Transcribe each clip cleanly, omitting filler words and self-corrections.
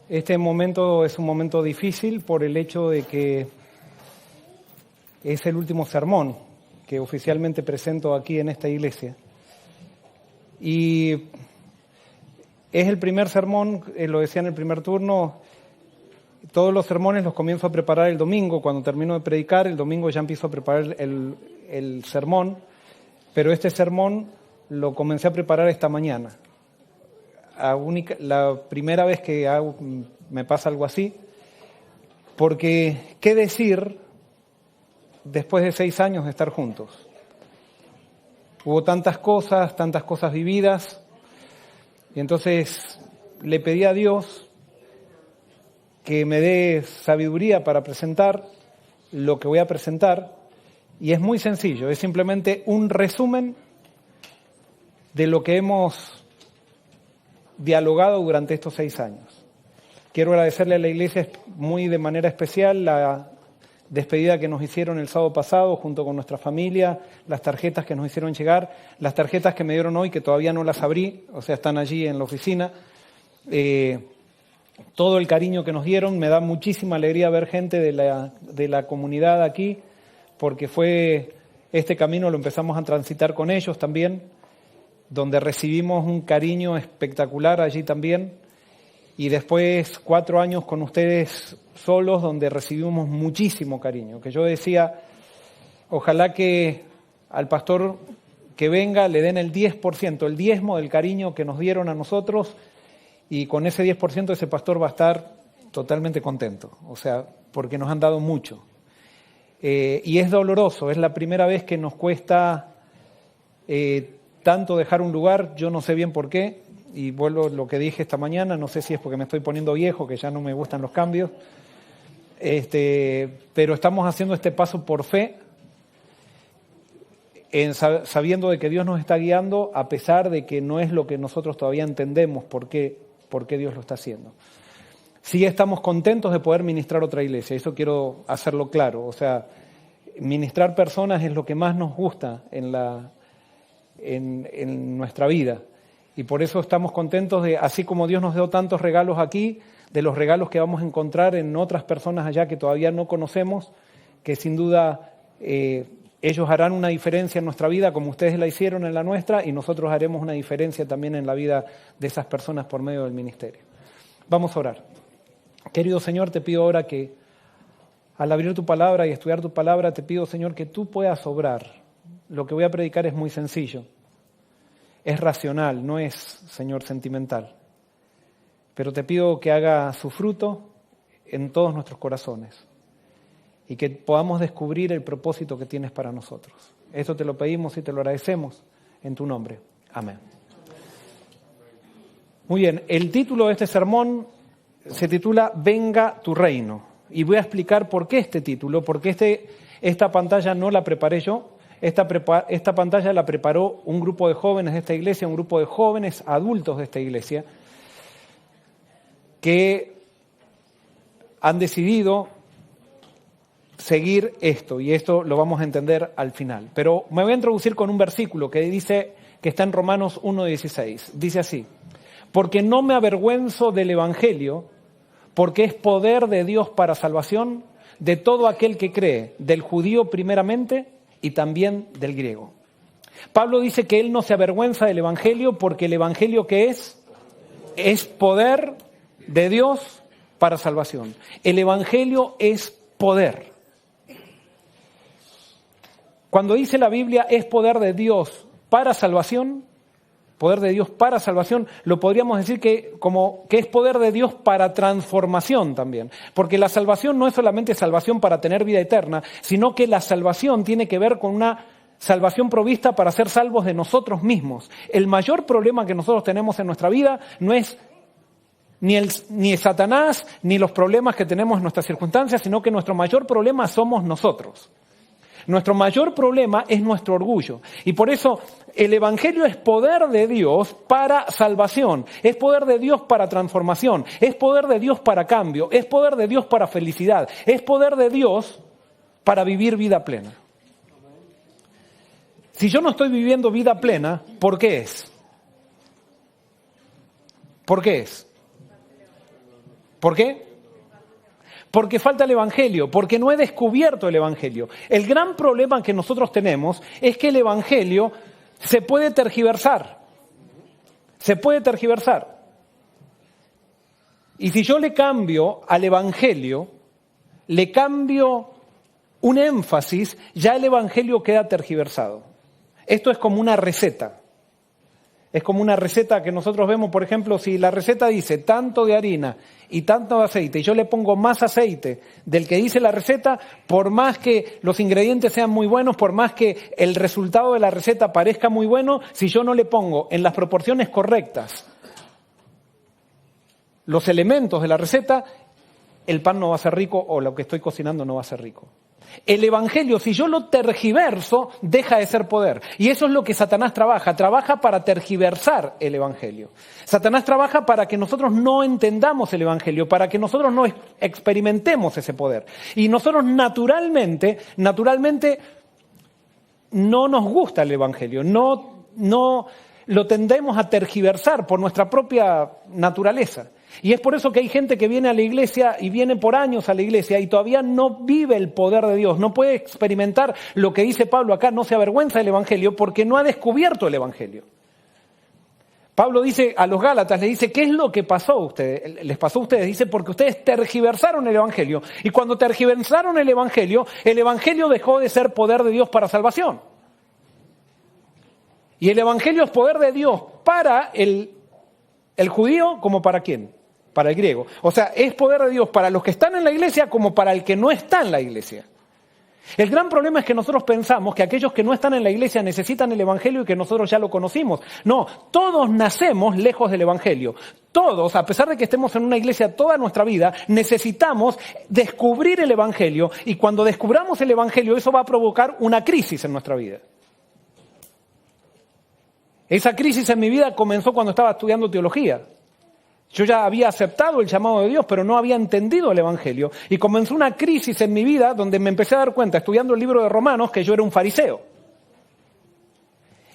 Este momento es un momento difícil por el hecho de que es el último sermón que oficialmente presento aquí en esta iglesia. Y es el primer sermón, lo decía en el primer turno, todos los sermones los comienzo a preparar el domingo. Cuando termino de predicar, el domingo ya empiezo a preparar el sermón, pero este sermón lo comencé a preparar esta mañana. La primera vez que me pasa algo así, porque ¿qué decir después de 6 años de estar juntos? Hubo tantas cosas vividas, y entonces le pedí a Dios que me dé sabiduría para presentar lo que voy a presentar, y es muy sencillo, es simplemente un resumen de lo que hemos dialogado durante estos 6 años. Quiero agradecerle a la iglesia muy de manera especial la despedida que nos hicieron el sábado pasado junto con nuestra familia, las tarjetas que nos hicieron llegar, las tarjetas que me dieron hoy que todavía no las abrí, o sea, están allí en la oficina. Todo el cariño que nos dieron, me da muchísima alegría ver gente de la comunidad aquí, porque este camino lo empezamos a transitar con ellos también, donde recibimos un cariño espectacular allí también, y después 4 años con ustedes solos, donde recibimos muchísimo cariño, que yo decía, ojalá que al pastor que venga le den el 10%, el diezmo del cariño que nos dieron a nosotros, y con ese 10% ese pastor va a estar totalmente contento, o sea, porque nos han dado mucho. Y es doloroso, es la primera vez que nos cuesta tanto dejar un lugar, yo no sé bien por qué, y vuelvo a lo que dije esta mañana, no sé si es porque me estoy poniendo viejo, que ya no me gustan los cambios, pero estamos haciendo este paso por fe, sabiendo de que Dios nos está guiando, a pesar de que no es lo que nosotros todavía entendemos por qué Dios lo está haciendo. Sí estamos contentos de poder ministrar otra iglesia, eso quiero hacerlo claro, o sea, ministrar personas es lo que más nos gusta en nuestra vida, y por eso estamos contentos de, así como Dios nos dio tantos regalos aquí, de los regalos que vamos a encontrar en otras personas allá que todavía no conocemos, que sin duda ellos harán una diferencia en nuestra vida como ustedes la hicieron en la nuestra, y nosotros haremos una diferencia también en la vida de esas personas por medio del ministerio. Vamos a orar. Querido Señor, te pido ahora que al abrir tu palabra y estudiar tu palabra, te pido, Señor, que tú puedas obrar. Lo que voy a predicar es muy sencillo, es racional, no es, Señor, sentimental. Pero te pido que haga su fruto en todos nuestros corazones y que podamos descubrir el propósito que tienes para nosotros. Esto te lo pedimos y te lo agradecemos en tu nombre. Amén. Muy bien, el título de este sermón se titula Venga tu reino. Y voy a explicar por qué este título, porque esta pantalla no la preparé yo. Esta pantalla la preparó un grupo de jóvenes de esta iglesia, un grupo de jóvenes adultos de esta iglesia, que han decidido seguir esto, y esto lo vamos a entender al final. Pero me voy a introducir con un versículo que dice, que está en Romanos 1:16. Dice así: porque no me avergüenzo del Evangelio, porque es poder de Dios para salvación de todo aquel que cree, del judío primeramente y también del griego. Pablo dice que él no se avergüenza del Evangelio porque el Evangelio, ¿qué es? Es poder de Dios para salvación. El Evangelio es poder. Cuando dice la Biblia es poder de Dios para salvación, lo podríamos decir que es poder de Dios para transformación también. Porque la salvación no es solamente salvación para tener vida eterna, sino que la salvación tiene que ver con una salvación provista para ser salvos de nosotros mismos. El mayor problema que nosotros tenemos en nuestra vida no es ni Satanás, ni los problemas que tenemos en nuestras circunstancias, sino que nuestro mayor problema somos nosotros. Nuestro mayor problema es nuestro orgullo. Y por eso el Evangelio es poder de Dios para salvación, es poder de Dios para transformación, es poder de Dios para cambio, es poder de Dios para felicidad, es poder de Dios para vivir vida plena. Si yo no estoy viviendo vida plena, ¿por qué es? ¿Por qué es? ¿Por qué? Porque falta el Evangelio, porque no he descubierto el Evangelio. El gran problema que nosotros tenemos es que el Evangelio se puede tergiversar. Se puede tergiversar. Y si yo le cambio al Evangelio, le cambio un énfasis, ya el Evangelio queda tergiversado. Esto es como una receta. Es como una receta que nosotros vemos, por ejemplo, si la receta dice tanto de harina y tanto de aceite, y yo le pongo más aceite del que dice la receta, por más que los ingredientes sean muy buenos, por más que el resultado de la receta parezca muy bueno, si yo no le pongo en las proporciones correctas los elementos de la receta, el pan no va a ser rico o lo que estoy cocinando no va a ser rico. El Evangelio, si yo lo tergiverso, deja de ser poder. Y eso es lo que Satanás trabaja para tergiversar el Evangelio. Satanás trabaja para que nosotros no entendamos el Evangelio, para que nosotros no experimentemos ese poder. Y nosotros naturalmente no nos gusta el Evangelio, no lo tendemos a tergiversar por nuestra propia naturaleza. Y es por eso que hay gente que viene a la iglesia y viene por años a la iglesia y todavía no vive el poder de Dios, no puede experimentar lo que dice Pablo acá, no se avergüenza del Evangelio porque no ha descubierto el Evangelio. Pablo dice a los Gálatas, le dice, ¿qué es lo que pasó a ustedes? Les pasó a ustedes, dice, porque ustedes tergiversaron el Evangelio. Y cuando tergiversaron el Evangelio dejó de ser poder de Dios para salvación. Y el Evangelio es poder de Dios para el judío como para quién, para el griego. O sea, es poder de Dios para los que están en la iglesia como para el que no está en la iglesia. El gran problema es que nosotros pensamos que aquellos que no están en la iglesia necesitan el Evangelio y que nosotros ya lo conocimos. No, todos nacemos lejos del Evangelio. Todos, a pesar de que estemos en una iglesia toda nuestra vida, necesitamos descubrir el Evangelio y cuando descubramos el Evangelio eso va a provocar una crisis en nuestra vida. Esa crisis en mi vida comenzó cuando estaba estudiando teología. Yo ya había aceptado el llamado de Dios, pero no había entendido el Evangelio. Y comenzó una crisis en mi vida donde me empecé a dar cuenta, estudiando el libro de Romanos, que yo era un fariseo.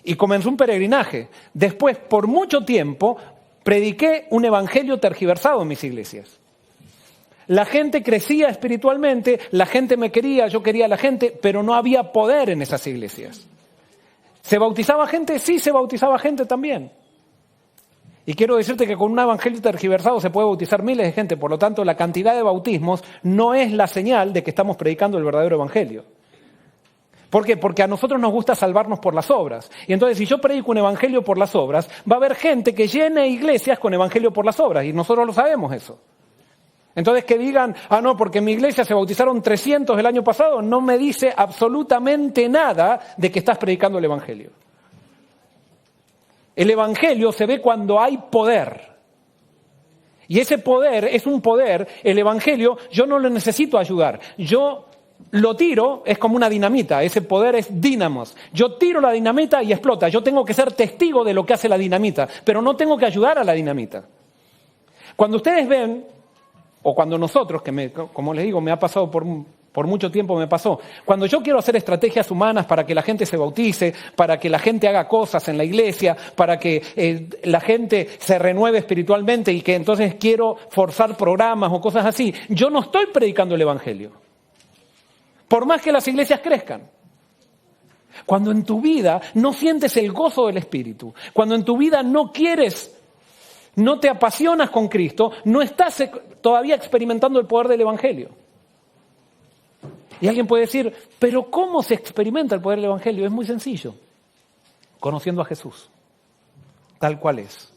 Y comenzó un peregrinaje. Después, por mucho tiempo, prediqué un evangelio tergiversado en mis iglesias. La gente crecía espiritualmente, la gente me quería, yo quería a la gente, pero no había poder en esas iglesias. ¿Se bautizaba gente? Sí, se bautizaba gente también. Y quiero decirte que con un evangelio tergiversado se puede bautizar miles de gente, por lo tanto la cantidad de bautismos no es la señal de que estamos predicando el verdadero evangelio. ¿Por qué? Porque a nosotros nos gusta salvarnos por las obras. Y entonces si yo predico un evangelio por las obras, va a haber gente que llene iglesias con evangelio por las obras, y nosotros lo sabemos eso. Entonces que digan, no, porque en mi iglesia se bautizaron 300 el año pasado, no me dice absolutamente nada de que estás predicando el evangelio. El evangelio se ve cuando hay poder. Y ese poder es un poder, el evangelio, yo no lo necesito ayudar. Yo lo tiro, es como una dinamita, ese poder es dínamos. Yo tiro la dinamita y explota. Yo tengo que ser testigo de lo que hace la dinamita, pero no tengo que ayudar a la dinamita. Cuando ustedes ven, o cuando nosotros, como les digo, me ha pasado por mucho tiempo me pasó. Cuando yo quiero hacer estrategias humanas para que la gente se bautice, para que la gente haga cosas en la iglesia, para que la gente se renueve espiritualmente y que entonces quiero forzar programas o cosas así, yo no estoy predicando el evangelio. Por más que las iglesias crezcan. Cuando en tu vida no sientes el gozo del Espíritu, cuando en tu vida no te apasionas con Cristo, no estás todavía experimentando el poder del evangelio. Y alguien puede decir, pero ¿cómo se experimenta el poder del evangelio? Es muy sencillo, conociendo a Jesús, tal cual es.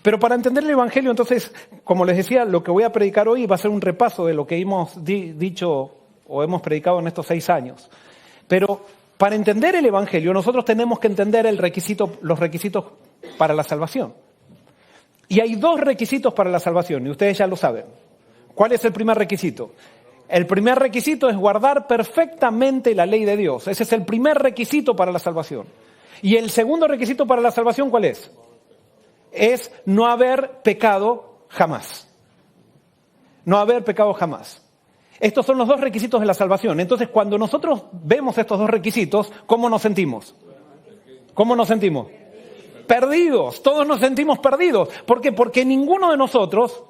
Pero para entender el evangelio, entonces, como les decía, lo que voy a predicar hoy va a ser un repaso de lo que hemos dicho o hemos predicado en estos 6 años. Pero para entender el evangelio, nosotros tenemos que entender los requisitos para la salvación. Y hay 2 requisitos para la salvación, y ustedes ya lo saben. ¿Cuál es el primer requisito? El primer requisito es guardar perfectamente la ley de Dios. Ese es el primer requisito para la salvación. Y el segundo requisito para la salvación, ¿cuál es? Es no haber pecado jamás. No haber pecado jamás. Estos son los 2 requisitos de la salvación. Entonces, cuando nosotros vemos estos 2 requisitos, ¿cómo nos sentimos? ¿Cómo nos sentimos? Perdidos. Todos nos sentimos perdidos. ¿Por qué? Porque ninguno de nosotros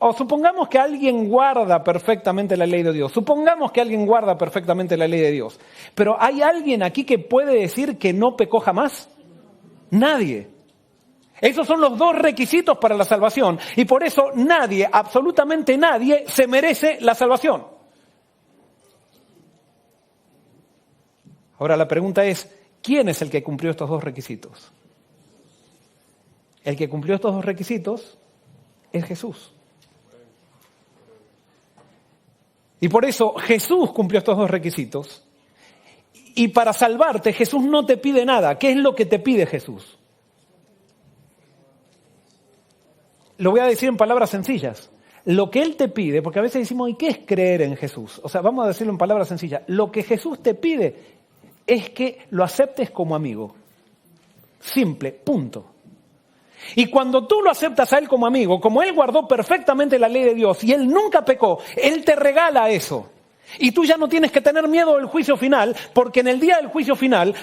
O supongamos que alguien guarda perfectamente la ley de Dios. Supongamos que alguien guarda perfectamente la ley de Dios. Pero ¿hay alguien aquí que puede decir que no pecó jamás? Nadie. Esos son los dos requisitos para la salvación. Y por eso nadie, absolutamente nadie, se merece la salvación. Ahora la pregunta es, ¿quién es el que cumplió estos dos requisitos? El que cumplió estos dos requisitos es Jesús. Y por eso Jesús cumplió estos dos requisitos. Y para salvarte, Jesús no te pide nada. ¿Qué es lo que te pide Jesús? Lo voy a decir en palabras sencillas. Lo que Él te pide, porque a veces decimos, ¿y qué es creer en Jesús? O sea, vamos a decirlo en palabras sencillas. Lo que Jesús te pide es que lo aceptes como amigo. Simple, punto. Y cuando tú lo aceptas a Él como amigo, como Él guardó perfectamente la ley de Dios y Él nunca pecó, Él te regala eso. Y tú ya no tienes que tener miedo del juicio final, porque en el día del juicio final,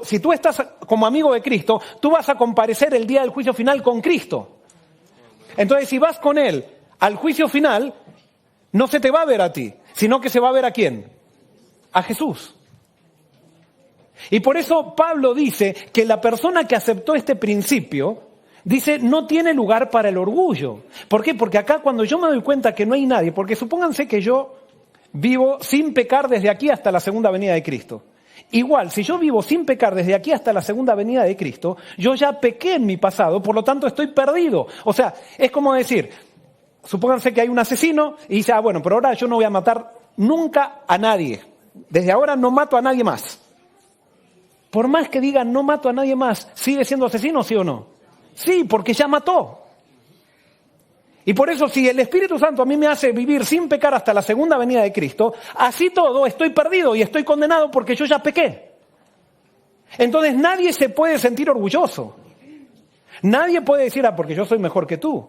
si tú estás como amigo de Cristo, tú vas a comparecer el día del juicio final con Cristo. Entonces, si vas con Él al juicio final, no se te va a ver a ti, sino que se va a ver ¿a quién? A Jesús. Y por eso Pablo dice que la persona que aceptó este principio, dice, no tiene lugar para el orgullo. ¿Por qué? Porque acá cuando yo me doy cuenta que no hay nadie, porque supónganse que yo vivo sin pecar desde aquí hasta la segunda venida de Cristo. Igual, si yo vivo sin pecar desde aquí hasta la segunda venida de Cristo, yo ya pequé en mi pasado, por lo tanto estoy perdido. O sea, es como decir, supónganse que hay un asesino y dice, bueno, pero ahora yo no voy a matar nunca a nadie. Desde ahora no mato a nadie más. Por más que digan no mato a nadie más, ¿sigue siendo asesino, sí o no? Sí, porque ya mató. Y por eso si el Espíritu Santo a mí me hace vivir sin pecar hasta la segunda venida de Cristo, así todo estoy perdido y estoy condenado porque yo ya pequé. Entonces nadie se puede sentir orgulloso. Nadie puede decir, porque yo soy mejor que tú.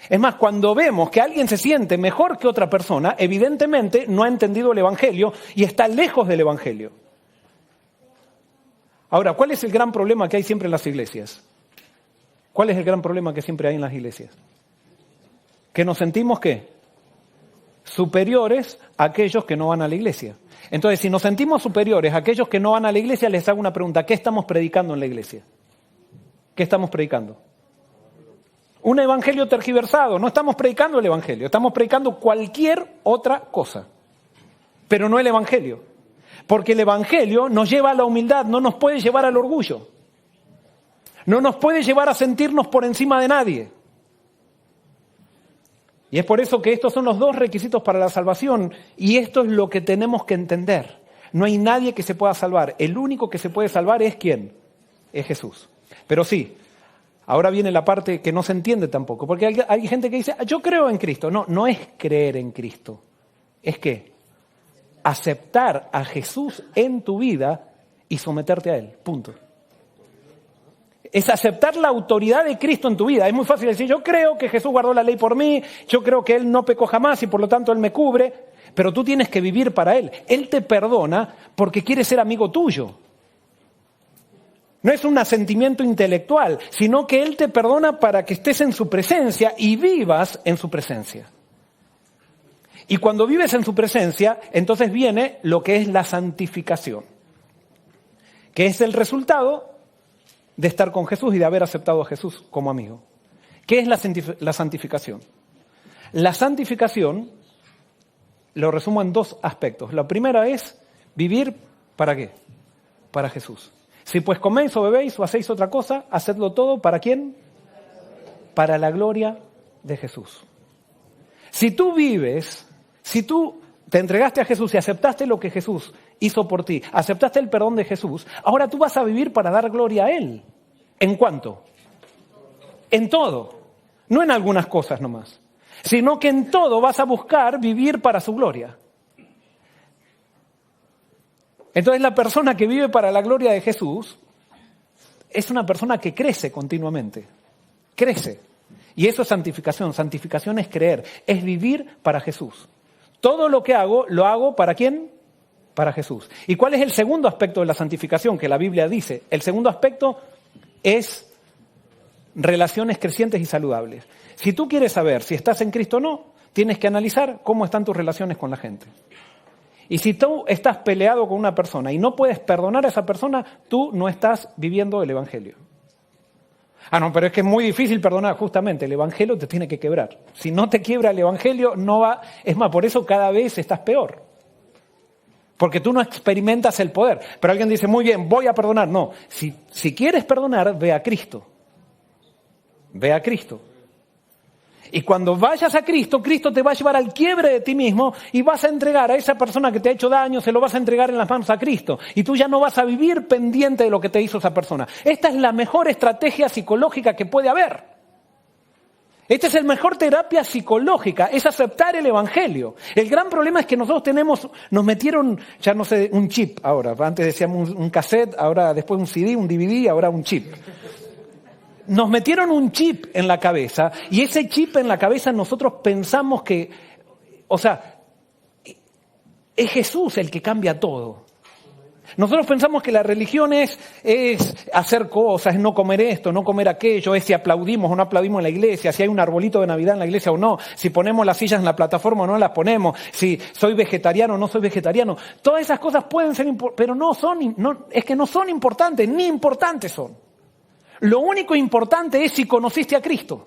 Es más, cuando vemos que alguien se siente mejor que otra persona, evidentemente no ha entendido el Evangelio y está lejos del Evangelio. Ahora, ¿cuál es el gran problema que hay siempre en las iglesias? ¿Cuál es el gran problema que siempre hay en las iglesias? Que nos sentimos, ¿qué? Superiores a aquellos que no van a la iglesia. Entonces, si nos sentimos superiores a aquellos que no van a la iglesia, les hago una pregunta. ¿Qué estamos predicando en la iglesia? ¿Qué estamos predicando? Un evangelio tergiversado. No estamos predicando el evangelio, estamos predicando cualquier otra cosa. Pero no el evangelio. Porque el evangelio nos lleva a la humildad, no nos puede llevar al orgullo. No nos puede llevar a sentirnos por encima de nadie. Y es por eso que estos son los dos requisitos para la salvación. Y esto es lo que tenemos que entender. No hay nadie que se pueda salvar. El único que se puede salvar es ¿quién? Es Jesús. Pero sí, ahora viene la parte que no se entiende tampoco. Porque hay gente que dice, yo creo en Cristo. No, no es creer en Cristo. Es que aceptar a Jesús en tu vida y someterte a Él. Punto. Es aceptar la autoridad de Cristo en tu vida. Es muy fácil decir, yo creo que Jesús guardó la ley por mí, yo creo que Él no pecó jamás y por lo tanto Él me cubre, pero tú tienes que vivir para Él. Él te perdona porque quiere ser amigo tuyo. No es un asentimiento intelectual, sino que Él te perdona para que estés en su presencia y vivas en su presencia. Y cuando vives en su presencia, entonces viene lo que es la santificación, que es el resultado de estar con Jesús y de haber aceptado a Jesús como amigo. ¿Qué es la santificación? La santificación lo resumo en dos aspectos. La primera es vivir ¿para qué? Para Jesús. Si pues coméis o bebéis o hacéis otra cosa, hacedlo todo ¿para quién? Para la gloria de Jesús. Si tú vives, si tú te entregaste a Jesús y aceptaste lo que Jesús hizo por ti, aceptaste el perdón de Jesús, ahora tú vas a vivir para dar gloria a Él. ¿En cuánto? En todo. No en algunas cosas nomás, sino que en todo vas a buscar vivir para su gloria. Entonces la persona que vive para la gloria de Jesús es una persona que crece continuamente. Crece. Y eso es santificación. Santificación es creer, es vivir para Jesús. Todo lo que hago, lo hago ¿para quién? Para Jesús. ¿Y cuál es el segundo aspecto de la santificación que la Biblia dice? El segundo aspecto es relaciones crecientes y saludables. Si tú quieres saber si estás en Cristo o no, tienes que analizar cómo están tus relaciones con la gente. Y si tú estás peleado con una persona y no puedes perdonar a esa persona, tú no estás viviendo el Evangelio. Ah, no, pero es que es muy difícil perdonar. Justamente, el Evangelio te tiene que quebrar. Si no te quiebra el Evangelio, no va... Es más, por eso cada vez estás peor. Porque tú no experimentas el poder. Pero alguien dice, muy bien, voy a perdonar. No, si quieres perdonar, ve a Cristo. Ve a Cristo. Y cuando vayas a Cristo, Cristo te va a llevar al quiebre de ti mismo y vas a entregar a esa persona que te ha hecho daño, se lo vas a entregar en las manos a Cristo. Y tú ya no vas a vivir pendiente de lo que te hizo esa persona. Esta es la mejor estrategia psicológica que puede haber. Esta es la mejor terapia psicológica, es aceptar el Evangelio. El gran problema es que nosotros nos metieron, ya no sé, un chip ahora. Antes decíamos un cassette, ahora después un CD, un DVD, ahora un chip. Nos metieron un chip en la cabeza y ese chip en la cabeza nosotros pensamos que, es Jesús el que cambia todo. Nosotros pensamos que la religión es hacer cosas, es no comer esto, no comer aquello, es si aplaudimos o no aplaudimos en la iglesia, si hay un arbolito de Navidad en la iglesia o no, si ponemos las sillas en la plataforma o no las ponemos, si soy vegetariano o no soy vegetariano. Todas esas cosas pueden ser importantes, pero es que no son importantes, ni importantes son. Lo único importante es si conociste a Cristo.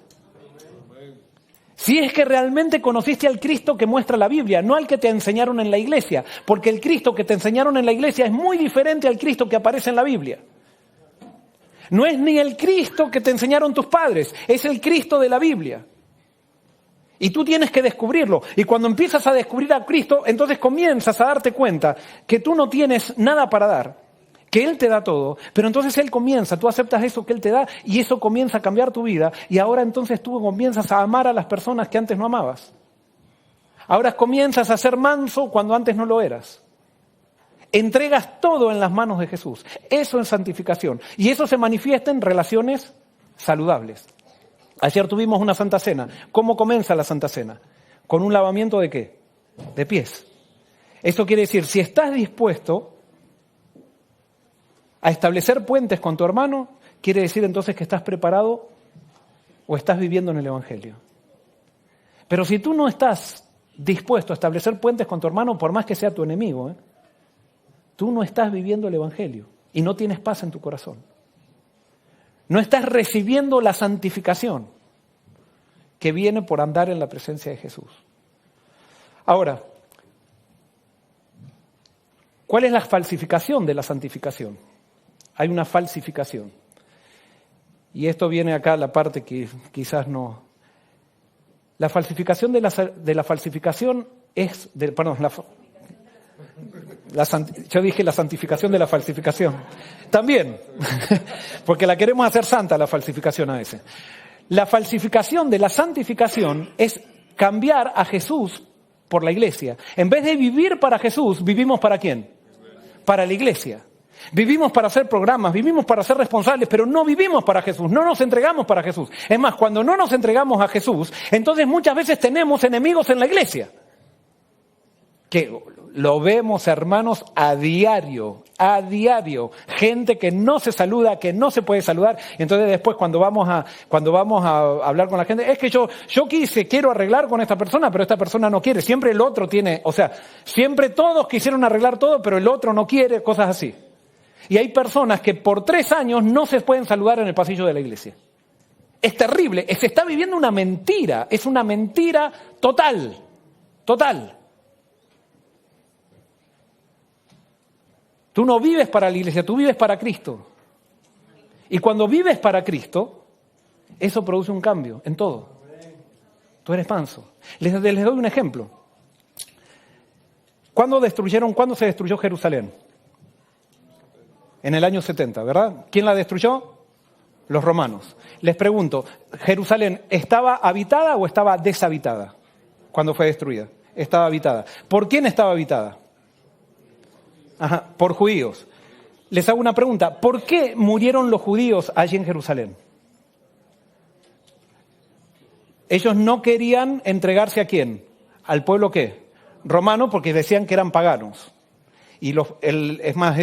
Si es que realmente conociste al Cristo que muestra la Biblia, no al que te enseñaron en la iglesia. Porque el Cristo que te enseñaron en la iglesia es muy diferente al Cristo que aparece en la Biblia. No es ni el Cristo que te enseñaron tus padres, es el Cristo de la Biblia. Y tú tienes que descubrirlo. Y cuando empiezas a descubrir a Cristo, entonces comienzas a darte cuenta que tú no tienes nada para dar. Que Él te da todo, pero entonces tú aceptas eso que Él te da y eso comienza a cambiar tu vida y ahora entonces tú comienzas a amar a las personas que antes no amabas. Ahora comienzas a ser manso cuando antes no lo eras. Entregas todo en las manos de Jesús. Eso es santificación y eso se manifiesta en relaciones saludables. Ayer tuvimos una Santa Cena. ¿Cómo comienza la Santa Cena? ¿Con un lavamiento de qué? De pies. Eso quiere decir, si estás dispuesto a establecer puentes con tu hermano, quiere decir entonces que estás preparado o estás viviendo en el Evangelio. Pero si tú no estás dispuesto a establecer puentes con tu hermano, por más que sea tu enemigo, tú no estás viviendo el Evangelio y no tienes paz en tu corazón. No estás recibiendo la santificación que viene por andar en la presencia de Jesús. Ahora, ¿cuál es la falsificación de la santificación? Hay una falsificación. Y esto viene acá, la parte que quizás no... La falsificación de la falsificación es... yo dije la santificación de la falsificación. También, porque la queremos hacer santa la falsificación a veces. La falsificación de la santificación es cambiar a Jesús por la iglesia. En vez de vivir para Jesús, ¿vivimos para quién? Para la iglesia. Vivimos para hacer programas, vivimos para ser responsables, pero no vivimos para Jesús, no nos entregamos para Jesús. Es más, cuando no nos entregamos a Jesús, entonces muchas veces tenemos enemigos en la iglesia. Que lo vemos, hermanos, a diario. Gente que no se saluda, que no se puede saludar. Entonces después cuando vamos a hablar con la gente, es que yo quiero arreglar con esta persona, pero esta persona no quiere. Siempre el otro tiene, siempre todos quisieron arreglar todo, pero el otro no quiere, cosas así. Y hay personas que por 3 años no se pueden saludar en el pasillo de la iglesia. Es terrible, se está viviendo una mentira, es una mentira total. Tú no vives para la iglesia, tú vives para Cristo. Y cuando vives para Cristo, eso produce un cambio en todo. Tú eres manso. Les doy un ejemplo. ¿Cuándo se destruyó Jerusalén? En el año 70, ¿verdad? ¿Quién la destruyó? Los romanos. Les pregunto, ¿Jerusalén estaba habitada o estaba deshabitada cuando fue destruida? Estaba habitada. ¿Por quién estaba habitada? Por judíos. Les hago una pregunta. ¿Por qué murieron los judíos allí en Jerusalén? Ellos no querían entregarse ¿a quién? ¿Al pueblo qué? Romano, porque decían que eran paganos. Y es más,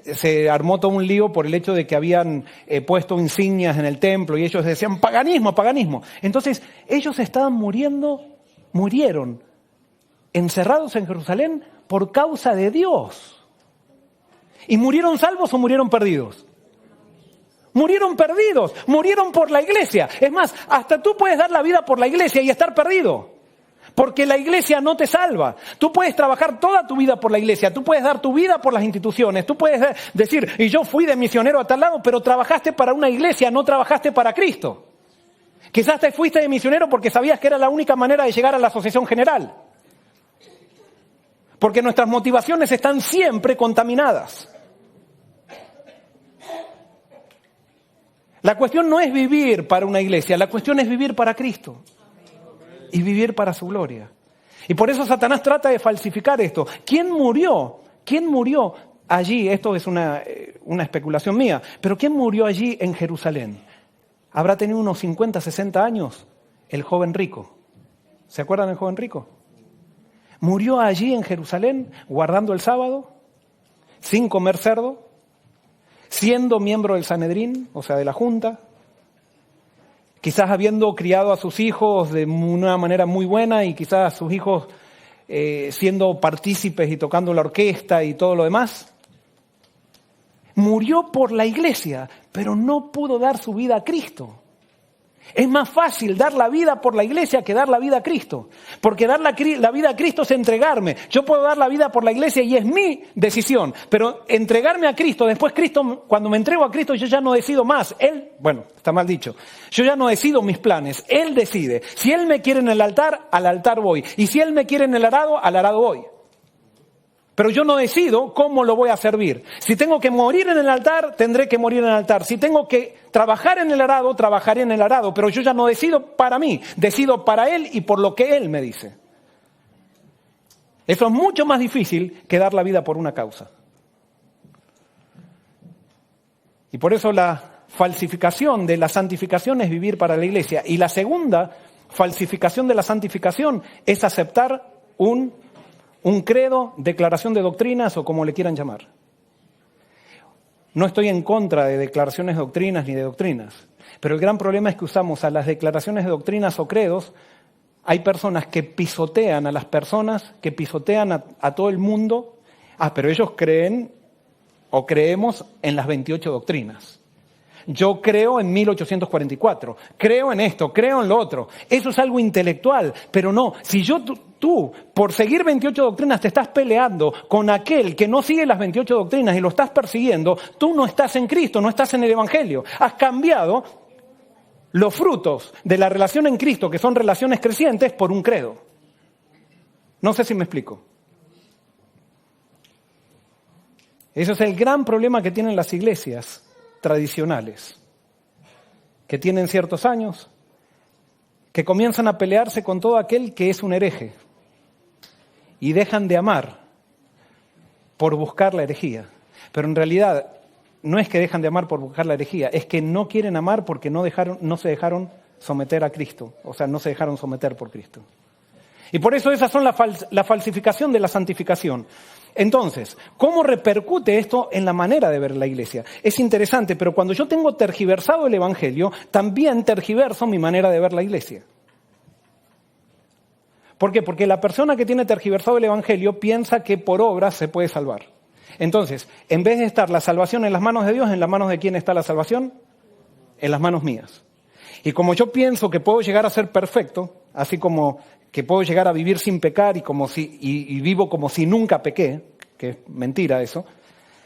se armó todo un lío por el hecho de que habían puesto insignias en el templo y ellos decían paganismo, paganismo. Entonces ellos estaban murieron encerrados en Jerusalén por causa de Dios. ¿Y murieron salvos o murieron perdidos? Murieron perdidos, murieron por la iglesia. Es más, hasta tú puedes dar la vida por la iglesia y estar perdido. Porque la iglesia no te salva. Tú puedes trabajar toda tu vida por la iglesia, tú puedes dar tu vida por las instituciones, tú puedes decir, y yo fui de misionero a tal lado, pero trabajaste para una iglesia, no trabajaste para Cristo. Quizás te fuiste de misionero porque sabías que era la única manera de llegar a la asociación general. Porque nuestras motivaciones están siempre contaminadas. La cuestión no es vivir para una iglesia, la cuestión es vivir para Cristo. Y vivir para su gloria. Y por eso Satanás trata de falsificar esto. ¿Quién murió? ¿Quién murió allí? Esto es una especulación mía. Pero ¿quién murió allí en Jerusalén? ¿Habrá tenido unos 50, 60 años? El joven rico. ¿Se acuerdan del joven rico? Murió allí en Jerusalén, guardando el sábado, sin comer cerdo, siendo miembro del Sanedrín, o sea, de la Junta. Quizás habiendo criado a sus hijos de una manera muy buena y quizás sus hijos siendo partícipes y tocando la orquesta y todo lo demás. Murió por la iglesia, pero no pudo dar su vida a Cristo. Es más fácil dar la vida por la iglesia que dar la vida a Cristo. Porque dar la vida a Cristo es entregarme. Yo puedo dar la vida por la iglesia y es mi decisión. Pero entregarme a Cristo, después Cristo, cuando me entrego a Cristo, yo ya no decido más. Él, bueno, está mal dicho. Yo ya no decido mis planes. Él decide. Si Él me quiere en el altar, al altar voy. Y si Él me quiere en el arado, al arado voy. Pero yo no decido cómo lo voy a servir. Si tengo que morir en el altar, tendré que morir en el altar. Si tengo que trabajar en el arado, trabajaré en el arado. Pero yo ya no decido para mí, decido para Él y por lo que Él me dice. Eso es mucho más difícil que dar la vida por una causa. Y por eso la falsificación de la santificación es vivir para la iglesia. Y la segunda falsificación de la santificación es aceptar un credo, declaración de doctrinas o como le quieran llamar. No estoy en contra de declaraciones de doctrinas ni de doctrinas, pero el gran problema es que usamos a las declaraciones de doctrinas o credos, hay personas que pisotean a las personas, que pisotean a todo el mundo. Pero ellos creen o creemos en las 28 doctrinas. Yo creo en 1844, creo en esto, creo en lo otro. Eso es algo intelectual, pero no. Si tú, por seguir 28 doctrinas, te estás peleando con aquel que no sigue las 28 doctrinas y lo estás persiguiendo, tú no estás en Cristo, no estás en el Evangelio. Has cambiado los frutos de la relación en Cristo, que son relaciones crecientes, por un credo. No sé si me explico. Eso es el gran problema que tienen las iglesias tradicionales, que tienen ciertos años, que comienzan a pelearse con todo aquel que es un hereje y dejan de amar por buscar la herejía. Pero en realidad no es que dejan de amar por buscar la herejía, es que no quieren amar porque no se dejaron someter a Cristo, o sea, no se dejaron someter por Cristo. Y por eso esas son la falsificación de la santificación. Entonces, ¿cómo repercute esto en la manera de ver la iglesia? Es interesante, pero cuando yo tengo tergiversado el Evangelio, también tergiverso mi manera de ver la iglesia. ¿Por qué? Porque la persona que tiene tergiversado el Evangelio piensa que por obras se puede salvar. Entonces, en vez de estar la salvación en las manos de Dios, ¿en las manos de quién está la salvación? En las manos mías. Y como yo pienso que puedo llegar a ser perfecto, así como que puedo llegar a vivir sin pecar y vivo como si nunca pequé, que es mentira eso,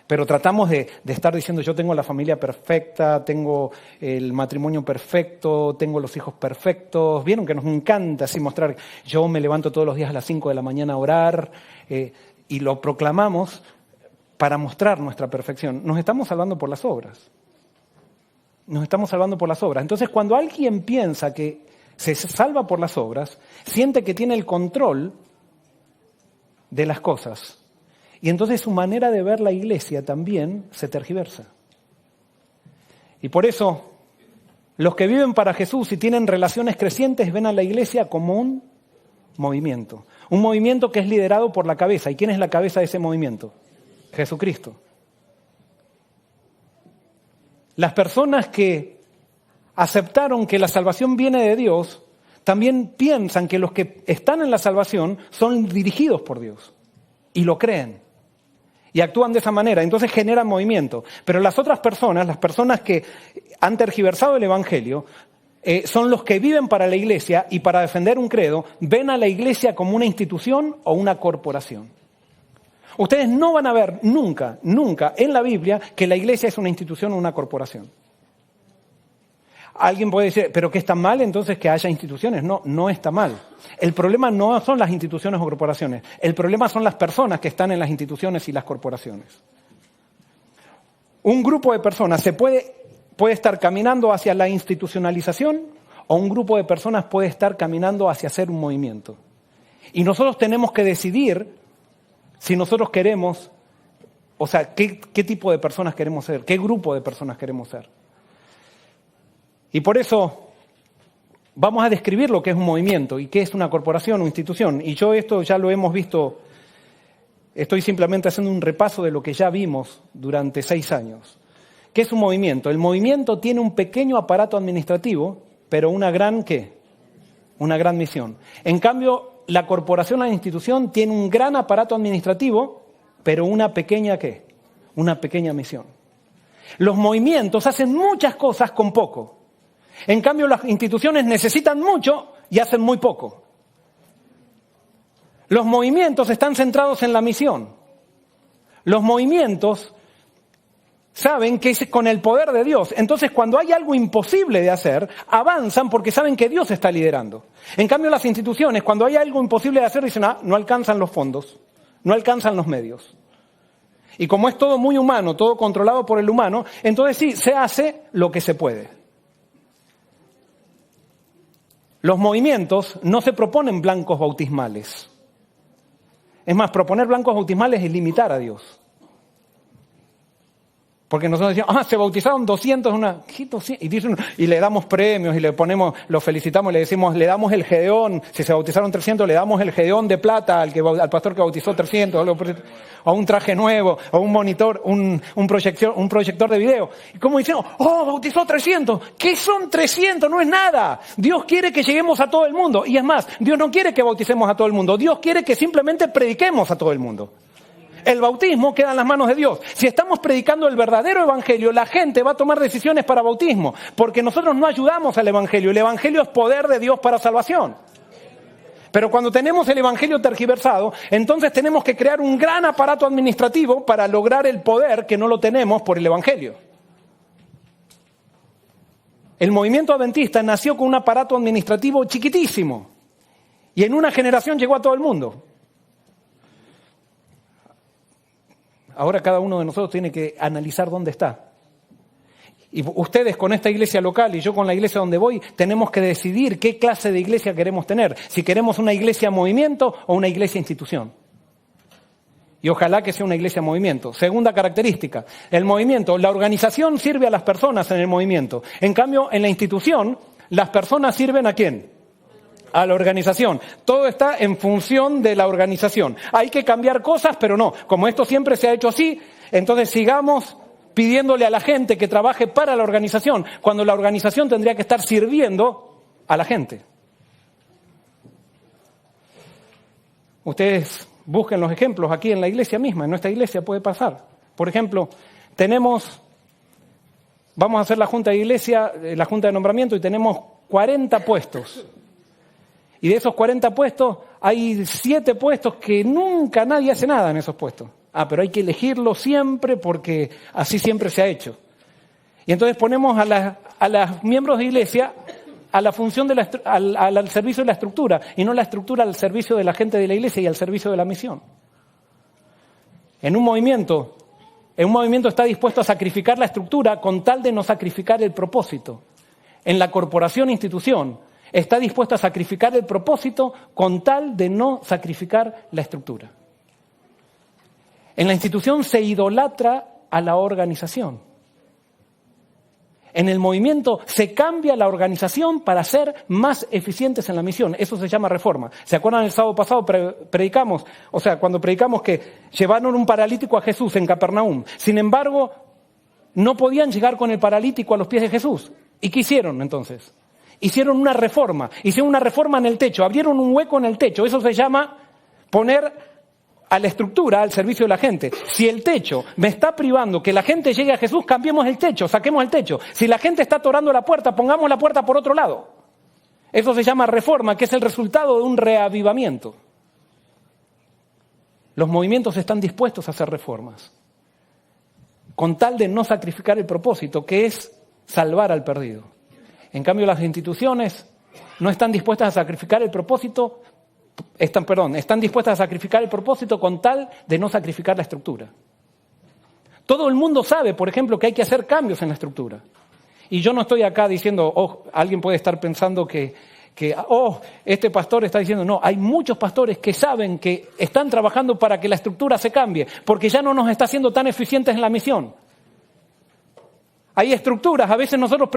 pero tratamos de estar diciendo yo tengo la familia perfecta, tengo el matrimonio perfecto, tengo los hijos perfectos. Vieron que nos encanta así mostrar, yo me levanto todos los días a las 5 de la mañana a orar, y lo proclamamos para mostrar nuestra perfección. Nos estamos salvando por las obras. Nos estamos salvando por las obras. Entonces, cuando alguien piensa que se salva por las obras, siente que tiene el control de las cosas. Y entonces su manera de ver la iglesia también se tergiversa. Y por eso, los que viven para Jesús y tienen relaciones crecientes ven a la iglesia como un movimiento. Un movimiento que es liderado por la cabeza. ¿Y quién es la cabeza de ese movimiento? Jesucristo. Las personas que aceptaron que la salvación viene de Dios, también piensan que los que están en la salvación son dirigidos por Dios. Y lo creen. Y actúan de esa manera. Entonces generan movimiento. Pero las otras personas, las personas que han tergiversado el Evangelio, son los que viven para la iglesia y para defender un credo, ven a la iglesia como una institución o una corporación. Ustedes no van a ver nunca, nunca en la Biblia que la iglesia es una institución o una corporación. Alguien puede decir, ¿pero qué está mal entonces que haya instituciones? No, no está mal. El problema no son las instituciones o corporaciones. El problema son las personas que están en las instituciones y las corporaciones. Un grupo de personas puede estar caminando hacia la institucionalización o un grupo de personas puede estar caminando hacia hacer un movimiento. Y nosotros tenemos que decidir si nosotros queremos, o sea, qué tipo de personas queremos ser, qué grupo de personas queremos ser. Y por eso vamos a describir lo que es un movimiento y qué es una corporación o institución. Y esto ya lo hemos visto, estoy simplemente haciendo un repaso de lo que ya vimos durante 6 años. ¿Qué es un movimiento? El movimiento tiene un pequeño aparato administrativo, pero una gran ¿qué? Una gran misión. En cambio, la corporación o la institución tiene un gran aparato administrativo, pero una pequeña ¿qué? Una pequeña misión. Los movimientos hacen muchas cosas con poco. En cambio, las instituciones necesitan mucho y hacen muy poco. Los movimientos están centrados en la misión. Los movimientos saben que es con el poder de Dios. Entonces, cuando hay algo imposible de hacer, avanzan porque saben que Dios está liderando. En cambio, las instituciones, cuando hay algo imposible de hacer, dicen, no alcanzan los fondos, no alcanzan los medios. Y como es todo muy humano, todo controlado por el humano, entonces sí, se hace lo que se puede. Los movimientos no se proponen blancos bautismales. Es más, proponer blancos bautismales es limitar a Dios. Porque nosotros decimos, se bautizaron 200 y le damos premios y le ponemos, lo felicitamos y le decimos, le damos el Gedeón, si se bautizaron 300, le damos el Gedeón de plata al pastor que bautizó 300, o un traje nuevo, o un monitor, un proyector de video. Y como dicen, bautizó 300, ¿qué son 300? No es nada. Dios quiere que lleguemos a todo el mundo. Y es más, Dios no quiere que bauticemos a todo el mundo, Dios quiere que simplemente prediquemos a todo el mundo. El bautismo queda en las manos de Dios. Si estamos predicando el verdadero evangelio, la gente va a tomar decisiones para bautismo, porque nosotros no ayudamos al evangelio. El evangelio es poder de Dios para salvación. Pero cuando tenemos el evangelio tergiversado, entonces tenemos que crear un gran aparato administrativo para lograr el poder que no lo tenemos por el evangelio. El movimiento adventista nació con un aparato administrativo chiquitísimo y en una generación llegó a todo el mundo. Ahora cada uno de nosotros tiene que analizar dónde está. Y ustedes con esta iglesia local y yo con la iglesia donde voy, tenemos que decidir qué clase de iglesia queremos tener. Si queremos una iglesia movimiento o una iglesia institución. Y ojalá que sea una iglesia movimiento. Segunda característica, el movimiento. La organización sirve a las personas en el movimiento. En cambio, en la institución, las personas sirven ¿a quién? A la organización. Todo está en función de la organización. Hay que cambiar cosas, pero no. Como esto siempre se ha hecho así, entonces sigamos pidiéndole a la gente que trabaje para la organización, cuando la organización tendría que estar sirviendo a la gente. Ustedes busquen los ejemplos aquí en la iglesia misma, en nuestra iglesia puede pasar. Por ejemplo, vamos a hacer la junta de iglesia, la junta de nombramiento y tenemos 40 puestos. Y de esos 40 puestos, hay 7 puestos que nunca nadie hace nada en esos puestos. Pero hay que elegirlos siempre porque así siempre se ha hecho. Y entonces ponemos a los miembros de iglesia a la función al servicio de la estructura, y no la estructura al servicio de la gente de la iglesia y al servicio de la misión. En un movimiento está dispuesto a sacrificar la estructura con tal de no sacrificar el propósito. En la corporación institución, está dispuesto a sacrificar el propósito con tal de no sacrificar la estructura. En la institución se idolatra a la organización. En el movimiento se cambia la organización para ser más eficientes en la misión. Eso se llama reforma. ¿Se acuerdan el sábado pasado cuando predicamos que llevaron un paralítico a Jesús en Capernaum? Sin embargo, no podían llegar con el paralítico a los pies de Jesús. ¿Y qué hicieron entonces? Hicieron una reforma en el techo, abrieron un hueco en el techo. Eso se llama poner a la estructura al servicio de la gente. Si el techo me está privando que la gente llegue a Jesús, cambiemos el techo, saquemos el techo. Si la gente está atorando la puerta, pongamos la puerta por otro lado. Eso se llama reforma, que es el resultado de un reavivamiento. Los movimientos están dispuestos a hacer reformas, con tal de no sacrificar el propósito, que es salvar al perdido. En cambio, las instituciones no están dispuestas a sacrificar el propósito, están dispuestas a sacrificar el propósito con tal de no sacrificar la estructura. Todo el mundo sabe, por ejemplo, que hay que hacer cambios en la estructura. Y yo no estoy acá diciendo, alguien puede estar pensando que este pastor está diciendo, no, hay muchos pastores que saben que están trabajando para que la estructura se cambie, porque ya no nos está haciendo tan eficientes en la misión. Hay estructuras, a veces nosotros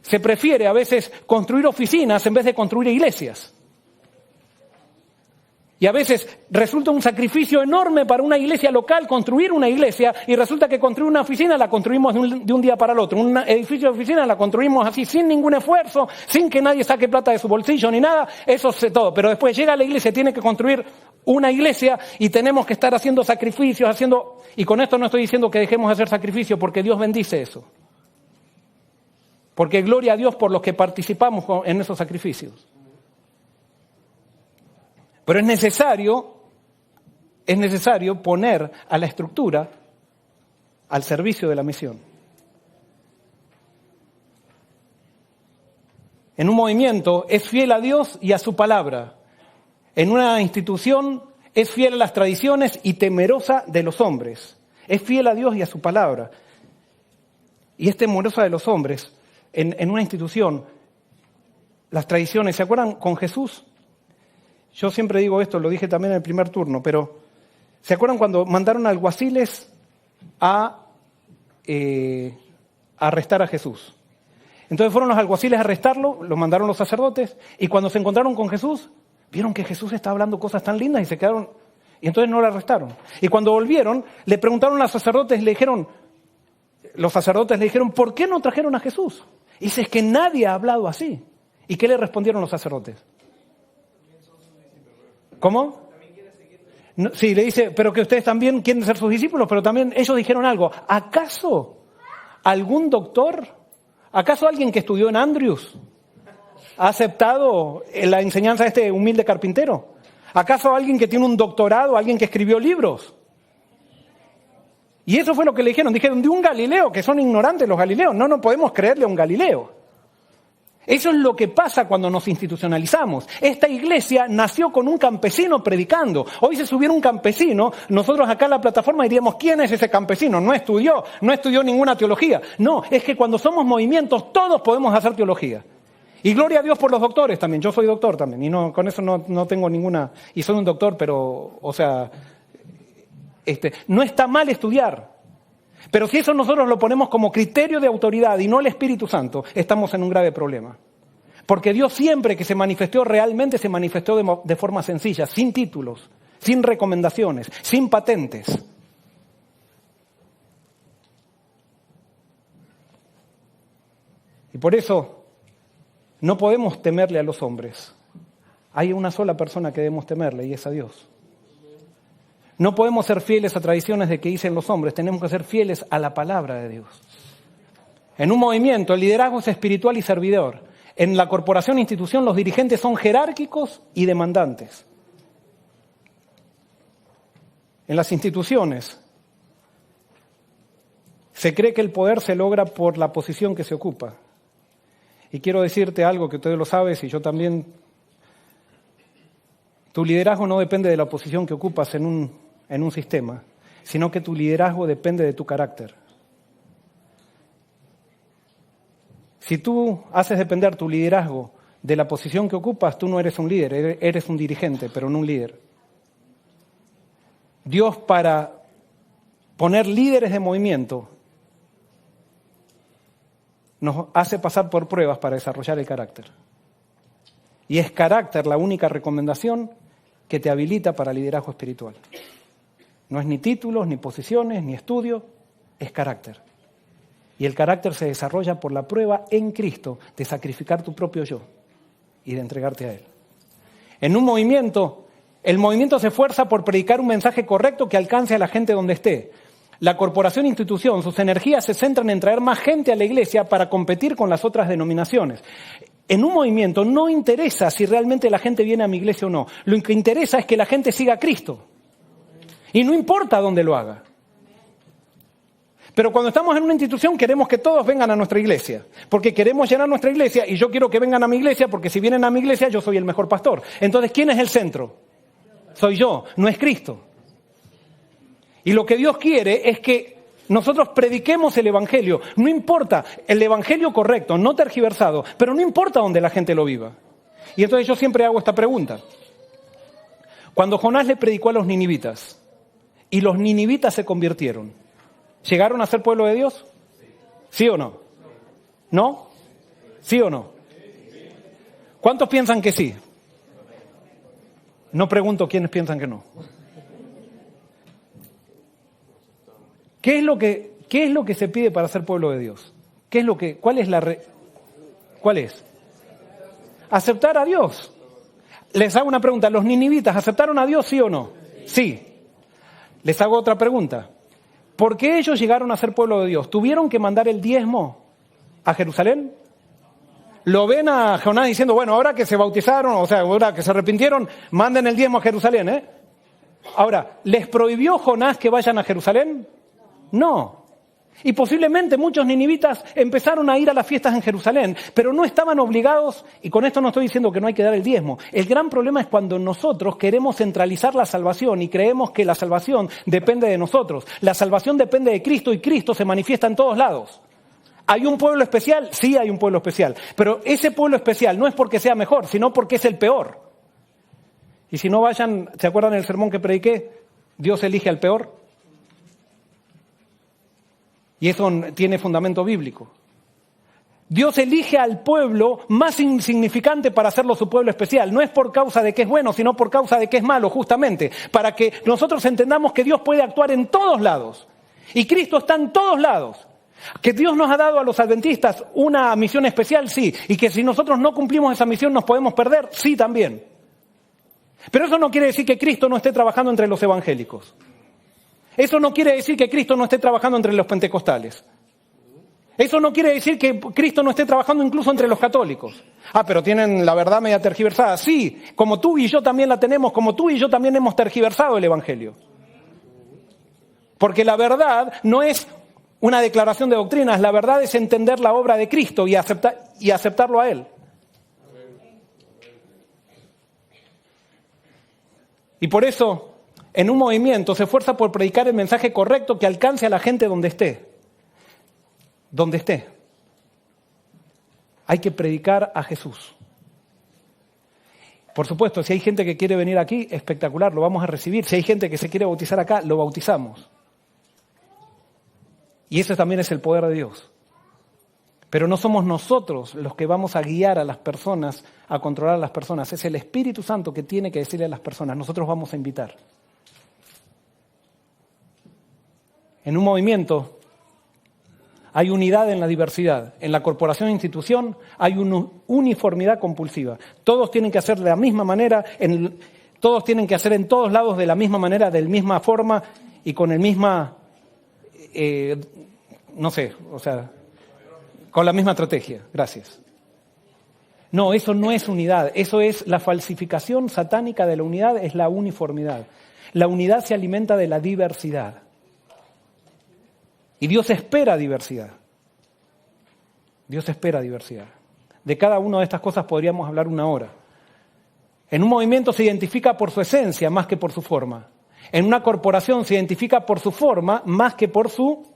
se prefiere a veces construir oficinas en vez de construir iglesias. Y a veces resulta un sacrificio enorme para una iglesia local construir una iglesia, y resulta que construir una oficina la construimos de un día para el otro. Un edificio de oficina la construimos así, sin ningún esfuerzo, sin que nadie saque plata de su bolsillo ni nada, eso es todo. Pero después llega la iglesia, tiene que construir una iglesia y tenemos que estar haciendo sacrificios, y con esto no estoy diciendo que dejemos de hacer sacrificios, porque Dios bendice eso. Porque gloria a Dios por los que participamos en esos sacrificios. Pero es necesario poner a la estructura al servicio de la misión. En un movimiento es fiel a Dios y a su palabra. En una institución es fiel a las tradiciones y temerosa de los hombres. Es fiel a Dios y a su palabra. Y es temerosa de los hombres. En una institución, las tradiciones, ¿se acuerdan con Jesús? Yo siempre digo esto, lo dije también en el primer turno, pero ¿se acuerdan cuando mandaron alguaciles a arrestar a Jesús? Entonces fueron los alguaciles a arrestarlo, lo mandaron los sacerdotes, y cuando se encontraron con Jesús, vieron que Jesús estaba hablando cosas tan lindas y se quedaron, y entonces no lo arrestaron. Y cuando volvieron, le preguntaron a los sacerdotes, los sacerdotes le dijeron, ¿por qué no trajeron a Jesús? Y dice, es que nadie ha hablado así. ¿Y qué le respondieron los sacerdotes? ¿Cómo? No, sí, le dice, pero que ustedes también quieren ser sus discípulos, pero también ellos dijeron algo. ¿Acaso algún doctor, acaso alguien que estudió en Andrews ha aceptado la enseñanza de este humilde carpintero? ¿Acaso alguien que tiene un doctorado, alguien que escribió libros? Y eso fue lo que le dijeron. Dijeron, de un Galileo, que son ignorantes los Galileos. No podemos creerle a un Galileo. Eso es lo que pasa cuando nos institucionalizamos. Esta iglesia nació con un campesino predicando. Hoy se subiera un campesino, nosotros acá en la plataforma diríamos, ¿quién es ese campesino? No estudió ninguna teología. No, es que cuando somos movimientos todos podemos hacer teología. Y gloria a Dios por los doctores también. Yo soy doctor también y con eso no tengo ninguna... Y soy un doctor, pero, no está mal estudiar. Pero si eso nosotros lo ponemos como criterio de autoridad y no el Espíritu Santo, estamos en un grave problema. Porque Dios siempre que se manifestó realmente se manifestó de forma sencilla, sin títulos, sin recomendaciones, sin patentes. Y por eso no podemos temerle a los hombres. Hay una sola persona que debemos temerle y es a Dios. No podemos ser fieles a tradiciones de que dicen los hombres, tenemos que ser fieles a la palabra de Dios. En un movimiento el liderazgo es espiritual y servidor. En la corporación e institución los dirigentes son jerárquicos y demandantes. En las instituciones se cree que el poder se logra por la posición que se ocupa. Y quiero decirte algo que tú lo sabes y yo también. Tu liderazgo no depende de la posición que ocupas en un sistema, sino que tu liderazgo depende de tu carácter. Si tú haces depender tu liderazgo de la posición que ocupas, tú no eres un líder, eres un dirigente, pero no un líder. Dios, para poner líderes de movimiento, nos hace pasar por pruebas para desarrollar el carácter. Y es carácter la única recomendación que te habilita para liderazgo espiritual. No es ni títulos, ni posiciones, ni estudio, es carácter. Y el carácter se desarrolla por la prueba en Cristo de sacrificar tu propio yo y de entregarte a Él. En un movimiento, el movimiento se esfuerza por predicar un mensaje correcto que alcance a la gente donde esté. La corporación institución, sus energías se centran en traer más gente a la iglesia para competir con las otras denominaciones. En un movimiento no interesa si realmente la gente viene a mi iglesia o no. Lo que interesa es que la gente siga a Cristo. Y no importa dónde lo haga. Pero cuando estamos en una institución queremos que todos vengan a nuestra iglesia. Porque queremos llenar nuestra iglesia y yo quiero que vengan a mi iglesia porque si vienen a mi iglesia yo soy el mejor pastor. Entonces, ¿quién es el centro? Soy yo, no es Cristo. Y lo que Dios quiere es que nosotros prediquemos el Evangelio. No importa, el Evangelio correcto, no tergiversado, pero no importa dónde la gente lo viva. Y entonces yo siempre hago esta pregunta. Cuando Jonás le predicó a los ninivitas y los ninivitas se convirtieron, ¿llegaron a ser pueblo de Dios? ¿Sí o no? ¿No? ¿Sí o no? ¿Cuántos piensan que sí? No pregunto quiénes piensan que no. ¿Qué es lo que se pide para ser pueblo de Dios? ¿Cuál es? Aceptar a Dios. Les hago una pregunta. ¿Los ninivitas aceptaron a Dios, sí o no? Sí. Les hago otra pregunta. ¿Por qué ellos llegaron a ser pueblo de Dios? ¿Tuvieron que mandar el diezmo a Jerusalén? Lo ven a Jonás diciendo, bueno, ahora que se bautizaron, o sea, ahora que se arrepintieron, manden el diezmo a Jerusalén, ¿eh? Ahora, ¿les prohibió Jonás que vayan a Jerusalén? No. Y posiblemente muchos ninivitas empezaron a ir a las fiestas en Jerusalén, pero no estaban obligados, y con esto no estoy diciendo que no hay que dar el diezmo. El gran problema es cuando nosotros queremos centralizar la salvación y creemos que la salvación depende de nosotros. La salvación depende de Cristo y Cristo se manifiesta en todos lados. ¿Hay un pueblo especial? Sí, hay un pueblo especial. Pero ese pueblo especial no es porque sea mejor, sino porque es el peor. Y si no vayan, ¿se acuerdan del sermón que prediqué? Dios elige al peor. Y eso tiene fundamento bíblico. Dios elige al pueblo más insignificante para hacerlo su pueblo especial. No es por causa de que es bueno, sino por causa de que es malo, justamente. Para que nosotros entendamos que Dios puede actuar en todos lados. Y Cristo está en todos lados. Que Dios nos ha dado a los adventistas una misión especial, sí. Y que si nosotros no cumplimos esa misión nos podemos perder, sí también. Pero eso no quiere decir que Cristo no esté trabajando entre los evangélicos. Eso no quiere decir que Cristo no esté trabajando entre los pentecostales. Eso no quiere decir que Cristo no esté trabajando incluso entre los católicos. Pero tienen la verdad media tergiversada. Sí, como tú y yo también la tenemos, como tú y yo también hemos tergiversado el Evangelio. Porque la verdad no es una declaración de doctrinas, la verdad es entender la obra de Cristo y aceptarlo a Él. Y por eso, en un movimiento se esfuerza por predicar el mensaje correcto que alcance a la gente donde esté. Donde esté. Hay que predicar a Jesús. Por supuesto, si hay gente que quiere venir aquí, espectacular, lo vamos a recibir. Si hay gente que se quiere bautizar acá, lo bautizamos. Y ese también es el poder de Dios. Pero no somos nosotros los que vamos a guiar a las personas, a controlar a las personas. Es el Espíritu Santo que tiene que decirle a las personas. Nosotros vamos a invitar. En un movimiento hay unidad en la diversidad. En la corporación e institución hay una uniformidad compulsiva. Todos tienen que hacer de la misma manera, todos tienen que hacer en todos lados de la misma manera, de la misma forma y con el misma, con la misma estrategia. Gracias. No, eso no es unidad. Eso es la falsificación satánica de la unidad, es la uniformidad. La unidad se alimenta de la diversidad. Y Dios espera diversidad. Dios espera diversidad. De cada una de estas cosas podríamos hablar una hora. En un movimiento se identifica por su esencia más que por su forma. En una corporación se identifica por su forma más que por su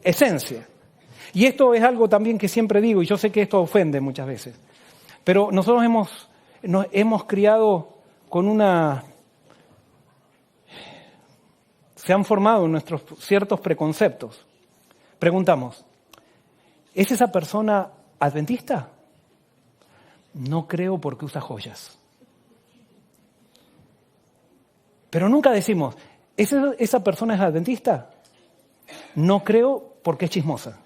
esencia. Y esto es algo también que siempre digo, y yo sé que esto ofende muchas veces. Pero nosotros nos hemos criado con una... Se han formado nuestros ciertos preconceptos. Preguntamos, ¿es esa persona adventista? No creo porque usa joyas. Pero nunca decimos, ¿esa persona es adventista? No creo porque es chismosa.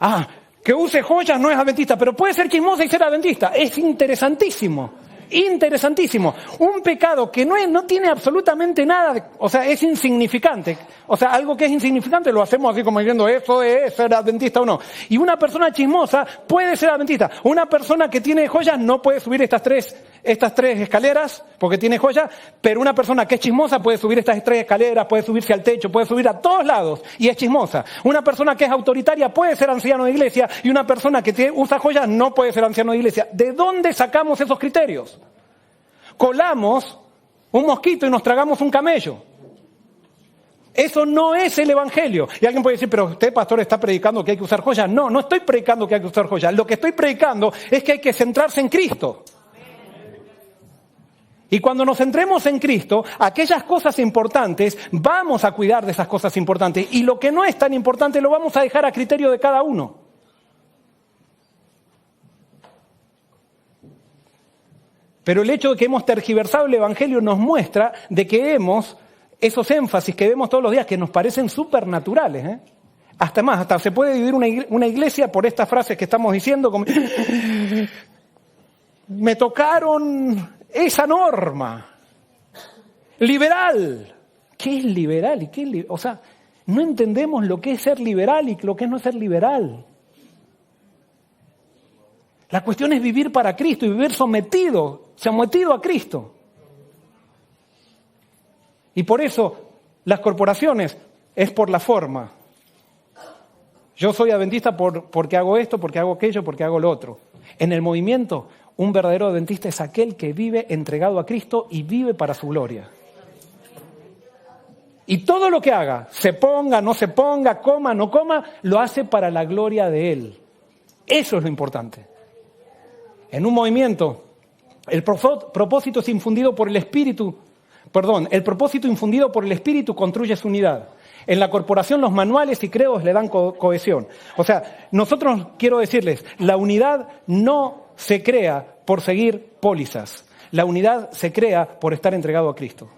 Ah, que use joyas no es adventista, pero puede ser chismosa y ser adventista. Es interesantísimo. Interesantísimo. Un pecado que no tiene absolutamente nada, o sea, es insignificante. O sea, algo que es insignificante lo hacemos así como diciendo, eso es ser adventista o no. Y una persona chismosa puede ser adventista. Una persona que tiene joyas no puede subir estas tres escaleras porque tiene joyas, pero una persona que es chismosa puede subir estas 3 escaleras, puede subirse al techo, puede subir a todos lados y es chismosa. Una persona que es autoritaria puede ser anciano de iglesia y una persona que usa joyas no puede ser anciano de iglesia. ¿De dónde sacamos esos criterios? Colamos un mosquito y nos tragamos un camello. Eso no es el evangelio. Y alguien puede decir, pero usted, pastor, está predicando que hay que usar joyas. No, no estoy predicando que hay que usar joyas. Lo que estoy predicando es que hay que centrarse en Cristo. Y cuando nos centremos en Cristo, aquellas cosas importantes, vamos a cuidar de esas cosas importantes. Y lo que no es tan importante lo vamos a dejar a criterio de cada uno. Pero el hecho de que hemos tergiversado el Evangelio nos muestra de que esos énfasis que vemos todos los días, que nos parecen supernaturales. Hasta se puede dividir una iglesia por estas frases que estamos diciendo, como me tocaron esa norma. Liberal. ¿Qué es liberal? O sea, no entendemos lo que es ser liberal y lo que es no ser liberal. La cuestión es vivir para Cristo y vivir sometido a Cristo. Y por eso las corporaciones es por la forma. Yo soy adventista porque hago esto, porque hago aquello, porque hago lo otro. En el movimiento, un verdadero adventista es aquel que vive entregado a Cristo y vive para su gloria. Y todo lo que haga, se ponga, no se ponga, coma, no coma, lo hace para la gloria de Él. Eso es lo importante. En un movimiento, el propósito es infundido por el Espíritu. El propósito infundido por el Espíritu construye su unidad. En la corporación los manuales y credos le dan cohesión. O sea, nosotros, quiero decirles, la unidad no se crea por seguir pólizas. La unidad se crea por estar entregado a Cristo.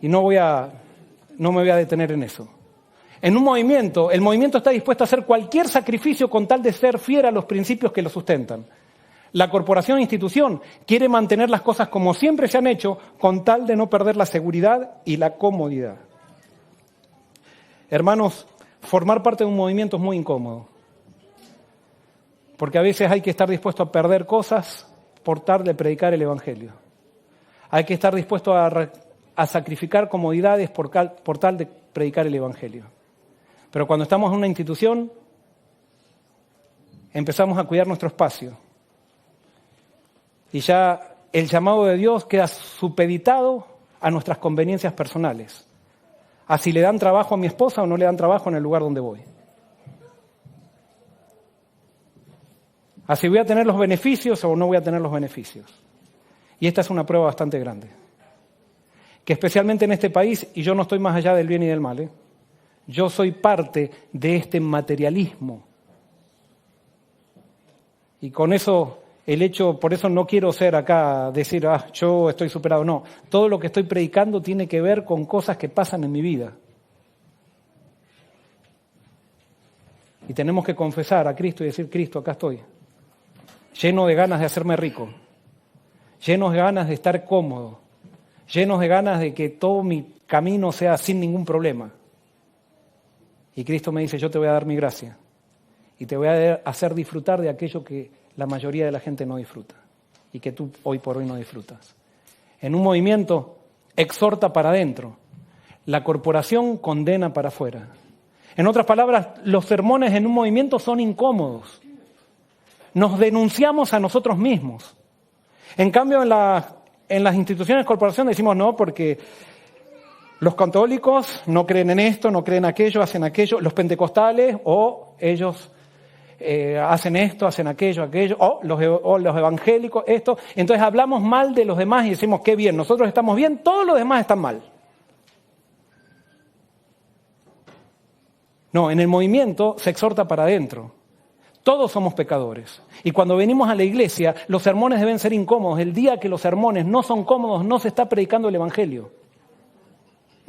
Y no me voy a detener en eso. En un movimiento, el movimiento está dispuesto a hacer cualquier sacrificio con tal de ser fiel a los principios que lo sustentan. La corporación e institución quiere mantener las cosas como siempre se han hecho con tal de no perder la seguridad y la comodidad. Hermanos, formar parte de un movimiento es muy incómodo. Porque a veces hay que estar dispuesto a perder cosas por tal de predicar el Evangelio. Hay que estar dispuesto a sacrificar comodidades por tal de predicar el Evangelio. Pero cuando estamos en una institución, empezamos a cuidar nuestro espacio. Y ya el llamado de Dios queda supeditado a nuestras conveniencias personales. A si le dan trabajo a mi esposa o no le dan trabajo en el lugar donde voy. A si voy a tener los beneficios o no voy a tener los beneficios. Y esta es una prueba bastante grande. Que especialmente en este país, y yo no estoy más allá del bien y del mal, yo soy parte de este materialismo. Y con eso, por eso no quiero ser acá, decir, yo estoy superado. No, todo lo que estoy predicando tiene que ver con cosas que pasan en mi vida. Y tenemos que confesar a Cristo y decir, Cristo, acá estoy. Lleno de ganas de hacerme rico. Lleno de ganas de estar cómodo. Lleno de ganas de que todo mi camino sea sin ningún problema. Y Cristo me dice, yo te voy a dar mi gracia. Y te voy a hacer disfrutar de aquello que la mayoría de la gente no disfruta. Y que tú hoy por hoy no disfrutas. En un movimiento, exhorta para adentro. La corporación condena para afuera. En otras palabras, los sermones en un movimiento son incómodos. Nos denunciamos a nosotros mismos. En cambio, en las instituciones de corporación decimos no, porque los católicos no creen en esto, no creen aquello, hacen aquello. Los pentecostales, o ellos hacen esto, hacen aquello, o los evangélicos, esto. Entonces hablamos mal de los demás y decimos, qué bien, nosotros estamos bien, todos los demás están mal. No, en el movimiento se exhorta para adentro. Todos somos pecadores. Y cuando venimos a la iglesia, los sermones deben ser incómodos. El día que los sermones no son cómodos, no se está predicando el Evangelio.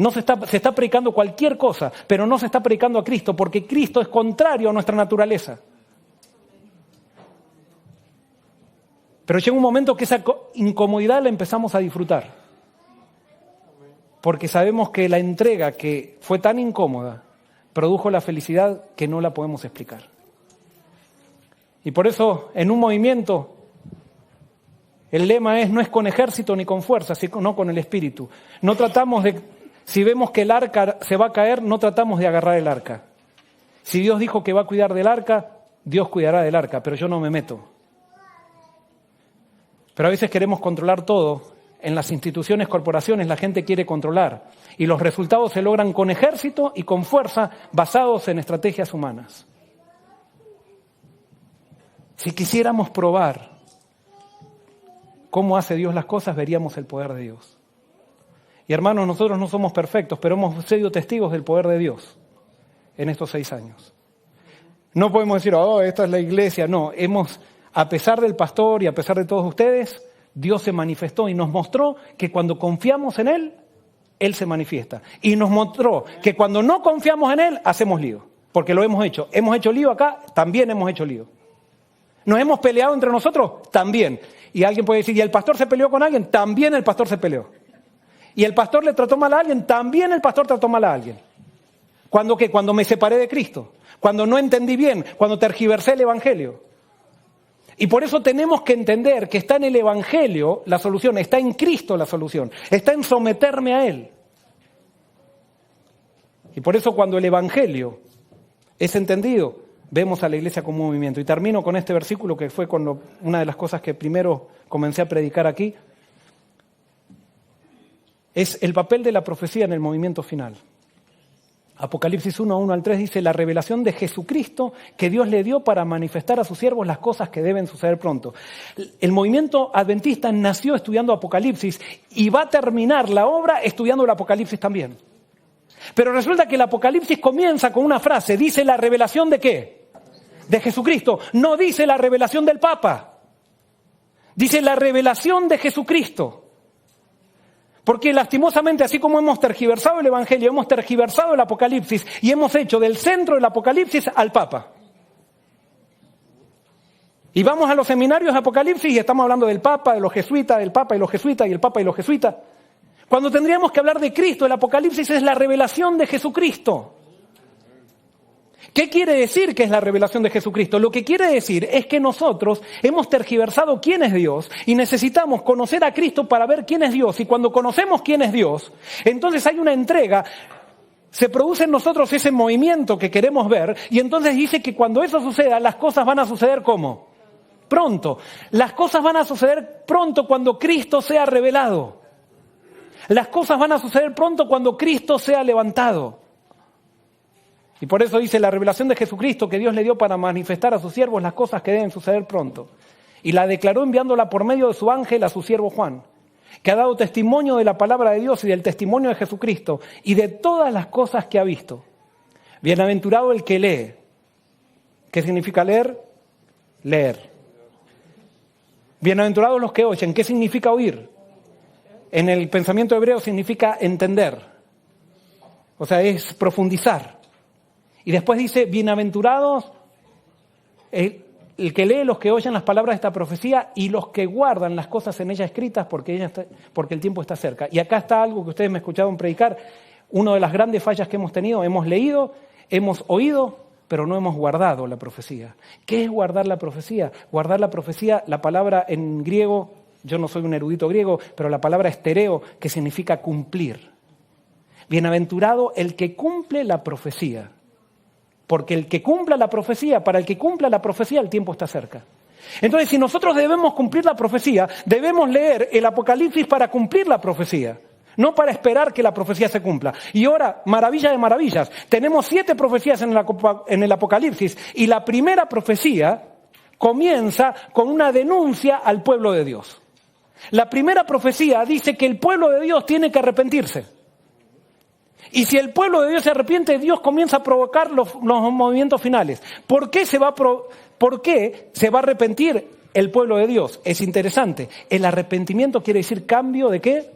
Se está predicando cualquier cosa, pero no se está predicando a Cristo, porque Cristo es contrario a nuestra naturaleza. Pero llega un momento que esa incomodidad la empezamos a disfrutar. Porque sabemos que la entrega que fue tan incómoda produjo la felicidad que no la podemos explicar. Y por eso, en un movimiento, el lema no es con ejército ni con fuerza, sino con el espíritu. No tratamos de, si vemos que el arca se va a caer, no tratamos de agarrar el arca. Si Dios dijo que va a cuidar del arca, Dios cuidará del arca, pero yo no me meto. Pero a veces queremos controlar todo. En las instituciones, corporaciones, la gente quiere controlar. Y los resultados se logran con ejército y con fuerza basados en estrategias humanas. Si quisiéramos probar cómo hace Dios las cosas, veríamos el poder de Dios. Y hermanos, nosotros no somos perfectos, pero hemos sido testigos del poder de Dios en estos 6 años. No podemos decir, esta es la iglesia. No, a pesar del pastor y a pesar de todos ustedes, Dios se manifestó y nos mostró que cuando confiamos en Él, Él se manifiesta. Y nos mostró que cuando no confiamos en Él, hacemos lío. Porque lo hemos hecho. Hemos hecho lío acá, también hemos hecho lío. ¿Nos hemos peleado entre nosotros? También. Y alguien puede decir, ¿y el pastor se peleó con alguien? También el pastor se peleó. ¿Y el pastor le trató mal a alguien? También el pastor trató mal a alguien. ¿Cuándo qué? Cuando me separé de Cristo. Cuando no entendí bien. Cuando tergiversé el Evangelio. Y por eso tenemos que entender que está en el Evangelio la solución, está en Cristo la solución, está en someterme a Él. Y por eso cuando el Evangelio es entendido, vemos a la iglesia como un movimiento. Y termino con este versículo que fue una de las cosas que primero comencé a predicar aquí. Es el papel de la profecía en el movimiento final. Apocalipsis 1, 1 al 3 dice, la revelación de Jesucristo que Dios le dio para manifestar a sus siervos las cosas que deben suceder pronto. El movimiento adventista nació estudiando Apocalipsis y va a terminar la obra estudiando el Apocalipsis también. Pero resulta que el Apocalipsis comienza con una frase, dice la revelación ¿de qué? De Jesucristo. No dice la revelación del Papa. Dice la revelación de Jesucristo. Porque lastimosamente, así como hemos tergiversado el Evangelio, hemos tergiversado el Apocalipsis y hemos hecho del centro del Apocalipsis al Papa. Y vamos a los seminarios de Apocalipsis y estamos hablando del Papa, de los jesuitas, del Papa y los jesuitas y el Papa y los jesuitas. Cuando tendríamos que hablar de Cristo, el Apocalipsis es la revelación de Jesucristo. ¿Qué quiere decir que es la revelación de Jesucristo? Lo que quiere decir es que nosotros hemos tergiversado quién es Dios y necesitamos conocer a Cristo para ver quién es Dios. Y cuando conocemos quién es Dios, entonces hay una entrega, se produce en nosotros ese movimiento que queremos ver y entonces dice que cuando eso suceda, las cosas van a suceder ¿cómo? Pronto. Las cosas van a suceder pronto cuando Cristo sea revelado. Las cosas van a suceder pronto cuando Cristo sea levantado. Y por eso dice la revelación de Jesucristo que Dios le dio para manifestar a sus siervos las cosas que deben suceder pronto. Y la declaró enviándola por medio de su ángel a su siervo Juan, que ha dado testimonio de la palabra de Dios y del testimonio de Jesucristo y de todas las cosas que ha visto. Bienaventurado el que lee. ¿Qué significa leer? Leer. Bienaventurados los que oyen. ¿Qué significa oír? En el pensamiento hebreo significa entender. O sea, es profundizar. Y después dice, bienaventurados el que lee, los que oyen las palabras de esta profecía y los que guardan las cosas en ella escritas porque el tiempo está cerca. Y acá está algo que ustedes me escucharon predicar, una de las grandes fallas que hemos tenido. Hemos leído, hemos oído, pero no hemos guardado la profecía. ¿Qué es guardar la profecía? Guardar la profecía, la palabra en griego, yo no soy un erudito griego, pero la palabra estereo, que significa cumplir. Bienaventurado el que cumple la profecía. Porque el que cumpla la profecía, para el que cumpla la profecía, el tiempo está cerca. Entonces, si nosotros debemos cumplir la profecía, debemos leer el Apocalipsis para cumplir la profecía, no para esperar que la profecía se cumpla. Y ahora, maravilla de maravillas, tenemos 7 profecías en el Apocalipsis y la primera profecía comienza con una denuncia al pueblo de Dios. La primera profecía dice que el pueblo de Dios tiene que arrepentirse. Y si el pueblo de Dios se arrepiente, Dios comienza a provocar los movimientos finales. ¿Por qué se va a arrepentir el pueblo de Dios? Es interesante. El arrepentimiento quiere decir cambio ¿de qué?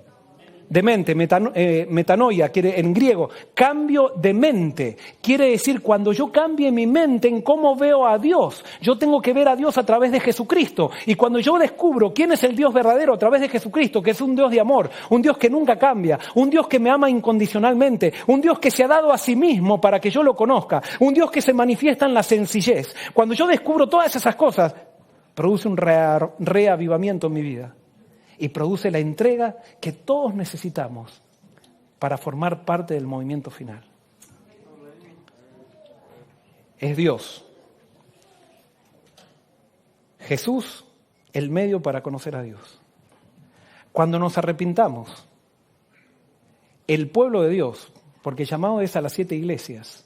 de mente, metanoia, quiere, en griego, cambio de mente. Quiere decir, cuando yo cambie mi mente en cómo veo a Dios, yo tengo que ver a Dios a través de Jesucristo. Y cuando yo descubro quién es el Dios verdadero a través de Jesucristo, que es un Dios de amor, un Dios que nunca cambia, un Dios que me ama incondicionalmente, un Dios que se ha dado a sí mismo para que yo lo conozca, un Dios que se manifiesta en la sencillez. Cuando yo descubro todas esas cosas, produce un reavivamiento en mi vida. Y produce la entrega que todos necesitamos para formar parte del movimiento final. Es Dios. Jesús, el medio para conocer a Dios. Cuando nos arrepintamos, el pueblo de Dios, porque el llamado es a las 7 iglesias,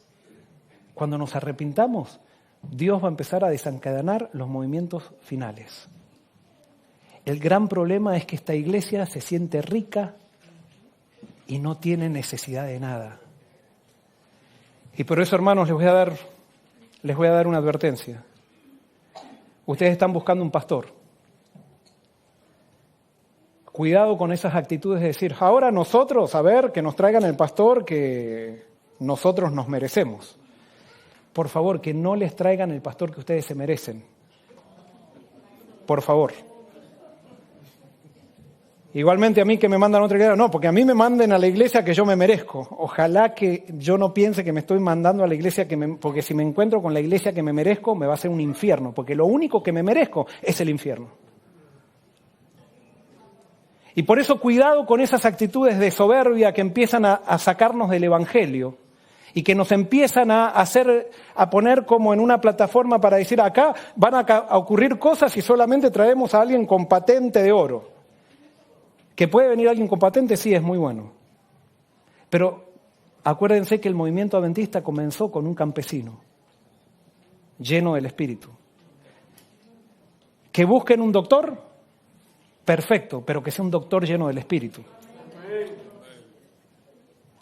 cuando nos arrepintamos, Dios va a empezar a desencadenar los movimientos finales. El gran problema es que esta iglesia se siente rica y no tiene necesidad de nada. Y por eso, hermanos, les voy a dar una advertencia. Ustedes están buscando un pastor. Cuidado con esas actitudes de decir, ahora nosotros, a ver, que nos traigan el pastor que nosotros nos merecemos. Por favor, que no les traigan el pastor que ustedes se merecen. Por favor. Igualmente a mí que me mandan a otra iglesia, no, porque a mí me manden a la iglesia que yo me merezco. Ojalá que yo no piense que me estoy mandando a la iglesia porque si me encuentro con la iglesia que me merezco, me va a ser un infierno, porque lo único que me merezco es el infierno. Y por eso cuidado con esas actitudes de soberbia que empiezan a sacarnos del evangelio y que nos empiezan a poner como en una plataforma para decir, acá van a ocurrir cosas y solamente traemos a alguien con patente de oro. ¿Que puede venir alguien con patente? Sí, es muy bueno. Pero acuérdense que el movimiento adventista comenzó con un campesino lleno del Espíritu. ¿Que busquen un doctor? Perfecto, pero que sea un doctor lleno del Espíritu.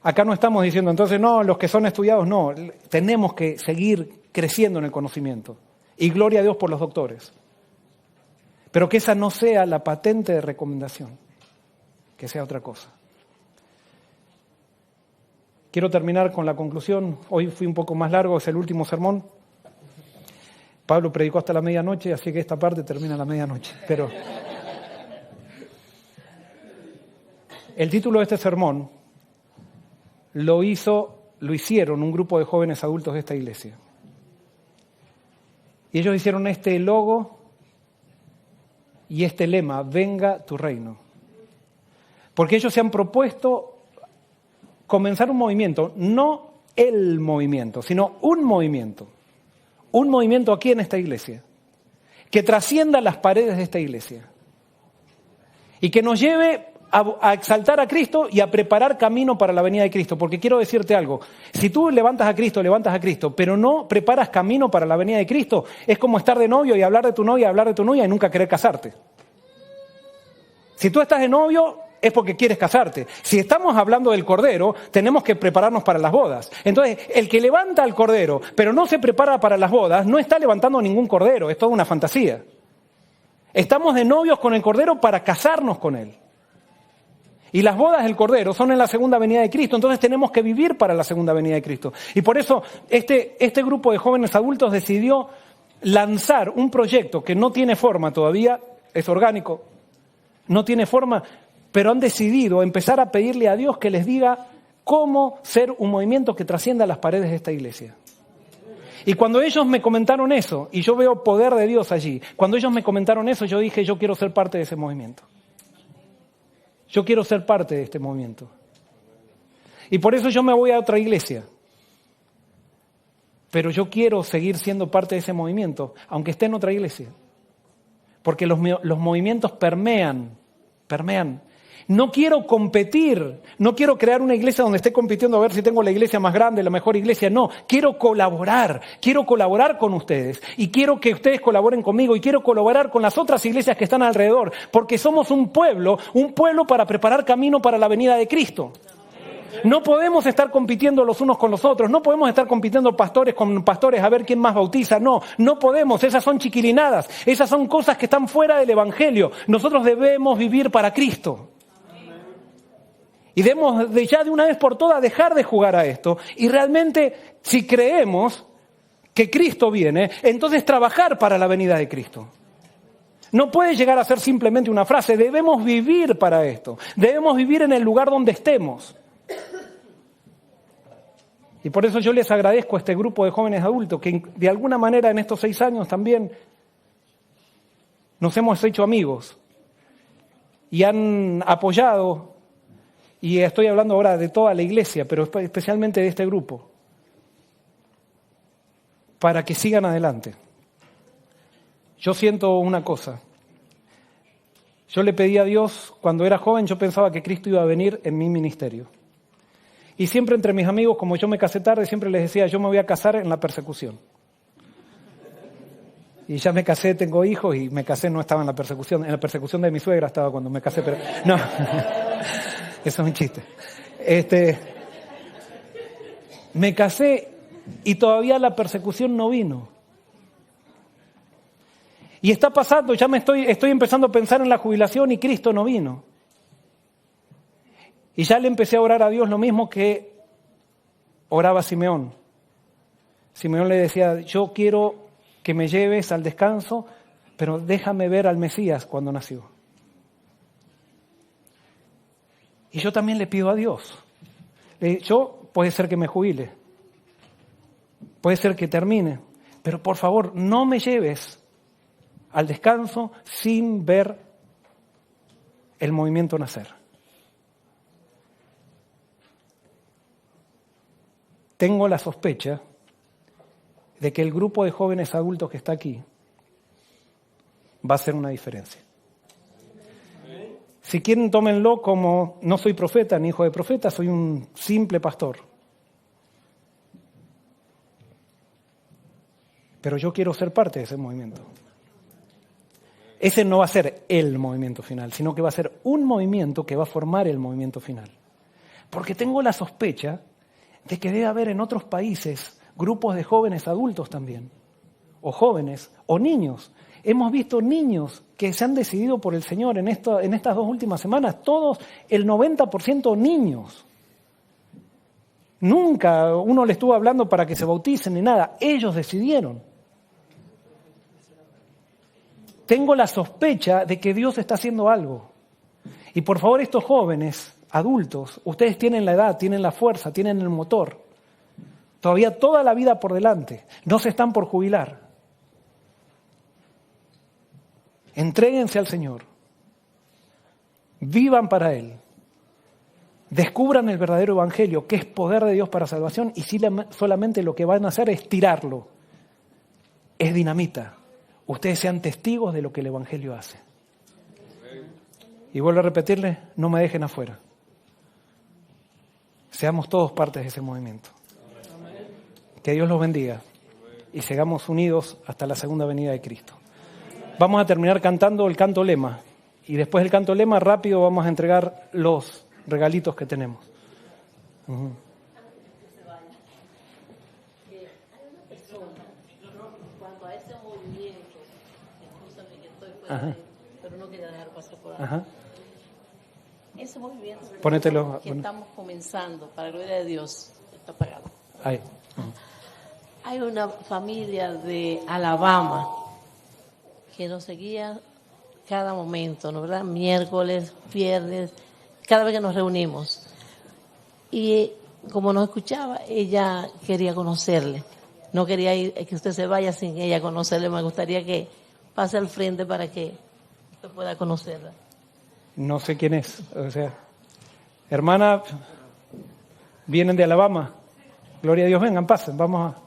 Acá no estamos diciendo, entonces, no, los que son estudiados, no. Tenemos que seguir creciendo en el conocimiento. Y gloria a Dios por los doctores. Pero que esa no sea la patente de recomendación. Que sea otra cosa. Quiero terminar con la conclusión. Hoy fui un poco más largo, es el último sermón. Pablo predicó hasta la medianoche, así que esta parte termina a la medianoche. Pero el título de este sermón lo hicieron un grupo de jóvenes adultos de esta iglesia. Y ellos hicieron este logo y este lema, venga tu reino. Porque ellos se han propuesto comenzar un movimiento, no el movimiento, sino un movimiento aquí en esta iglesia, que trascienda las paredes de esta iglesia y que nos lleve a exaltar a Cristo y a preparar camino para la venida de Cristo. Porque quiero decirte algo, si tú levantas a Cristo, pero no preparas camino para la venida de Cristo, es como estar de novio y hablar de tu novia y nunca querer casarte. Si tú estás de novio, es porque quieres casarte. Si estamos hablando del Cordero, tenemos que prepararnos para las bodas. Entonces, el que levanta al Cordero, pero no se prepara para las bodas, no está levantando ningún Cordero, es toda una fantasía. Estamos de novios con el Cordero para casarnos con Él. Y las bodas del Cordero son en la segunda venida de Cristo, entonces tenemos que vivir para la segunda venida de Cristo. Y por eso este grupo de jóvenes adultos decidió lanzar un proyecto que no tiene forma todavía, es orgánico, no tiene forma, pero han decidido empezar a pedirle a Dios que les diga cómo ser un movimiento que trascienda las paredes de esta iglesia. Y cuando ellos me comentaron eso, y yo veo poder de Dios allí, cuando ellos me comentaron eso, yo dije, yo quiero ser parte de ese movimiento. Yo quiero ser parte de este movimiento. Y por eso yo me voy a otra iglesia. Pero yo quiero seguir siendo parte de ese movimiento, aunque esté en otra iglesia. Porque los movimientos permean. No quiero competir, no quiero crear una iglesia donde esté compitiendo a ver si tengo la iglesia más grande, la mejor iglesia. No, quiero colaborar con ustedes. Y quiero que ustedes colaboren conmigo y quiero colaborar con las otras iglesias que están alrededor. Porque somos un pueblo para preparar camino para la venida de Cristo. No podemos estar compitiendo los unos con los otros, no podemos estar compitiendo pastores con pastores a ver quién más bautiza, no podemos, esas son chiquilinadas, esas son cosas que están fuera del Evangelio. Nosotros debemos vivir para Cristo. Y debemos ya de una vez por todas dejar de jugar a esto. Y realmente, si creemos que Cristo viene, entonces trabajar para la venida de Cristo. No puede llegar a ser simplemente una frase, debemos vivir para esto. Debemos vivir en el lugar donde estemos. Y por eso yo les agradezco a este grupo de jóvenes adultos que de alguna manera en estos 6 años también nos hemos hecho amigos y han apoyado, y estoy hablando ahora de toda la iglesia, pero especialmente de este grupo, para que sigan adelante. Yo siento una cosa. Yo le pedí a Dios, cuando era joven, yo pensaba que Cristo iba a venir en mi ministerio. Y siempre entre mis amigos, como yo me casé tarde, siempre les decía, yo me voy a casar en la persecución. Y ya me casé, tengo hijos, y me casé, no estaba en la persecución de mi suegra estaba cuando me casé, pero no, eso es un chiste. Me casé y todavía la persecución no vino. Y está pasando, ya estoy empezando a pensar en la jubilación y Cristo no vino. Y ya le empecé a orar a Dios lo mismo que oraba Simeón. Simeón le decía, yo quiero que me lleves al descanso, pero déjame ver al Mesías cuando nació. Y yo también le pido a Dios. Yo puede ser que me jubile, puede ser que termine, pero por favor no me lleves al descanso sin ver el movimiento nacer. Tengo la sospecha de que el grupo de jóvenes adultos que está aquí va a hacer una diferencia. Si quieren, tómenlo como no soy profeta ni hijo de profeta, soy un simple pastor. Pero yo quiero ser parte de ese movimiento. Ese no va a ser el movimiento final, sino que va a ser un movimiento que va a formar el movimiento final. Porque tengo la sospecha de que debe haber en otros países grupos de jóvenes adultos también, o jóvenes, o niños. Hemos visto niños que se han decidido por el Señor en estas 2 últimas semanas, todos, el 90% niños. Nunca uno le estuvo hablando para que se bauticen ni nada, ellos decidieron. Tengo la sospecha de que Dios está haciendo algo. Y por favor, estos jóvenes adultos, ustedes tienen la edad, tienen la fuerza, tienen el motor. Todavía toda la vida por delante. No se están por jubilar. Entréguense al Señor. Vivan para Él. Descubran el verdadero evangelio, que es poder de Dios para salvación, y solamente lo que van a hacer es tirarlo. Es dinamita. Ustedes sean testigos de lo que el evangelio hace. Y vuelvo a repetirles, no me dejen afuera. Seamos todos partes de ese movimiento. Que Dios los bendiga y sigamos unidos hasta la segunda venida de Cristo. Vamos a terminar cantando el canto lema y después del canto lema rápido vamos a entregar los regalitos que tenemos. Uh-huh. Ajá. Pero no quería dejar pasar por ahí. Ajá. Ese movimiento Ponételo, que estamos comenzando, para la gloria de Dios, está apagado. Ahí. Hay una familia de Alabama que nos seguía cada momento, ¿no verdad? Miércoles, viernes, cada vez que nos reunimos. Y como nos escuchaba, ella quería conocerle. No quería ir, que usted se vaya sin ella conocerle. Me gustaría que pase al frente para que usted pueda conocerla. No sé quién es. O sea, hermana, vienen de Alabama. Gloria a Dios, vengan, pasen, vamos a...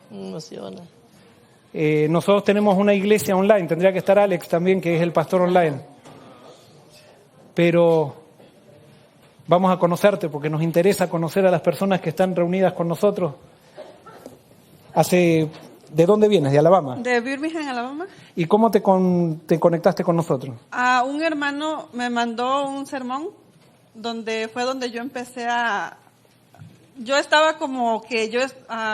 Me emociona. Nosotros tenemos una iglesia online, tendría que estar Alex también, que es el pastor online. Pero vamos a conocerte porque nos interesa conocer a las personas que están reunidas con nosotros. ¿De dónde vienes? ¿De Alabama? De Birmingham, Alabama. ¿Y cómo te conectaste con nosotros? Un hermano me mandó un sermón donde yo empecé a yo estaba como que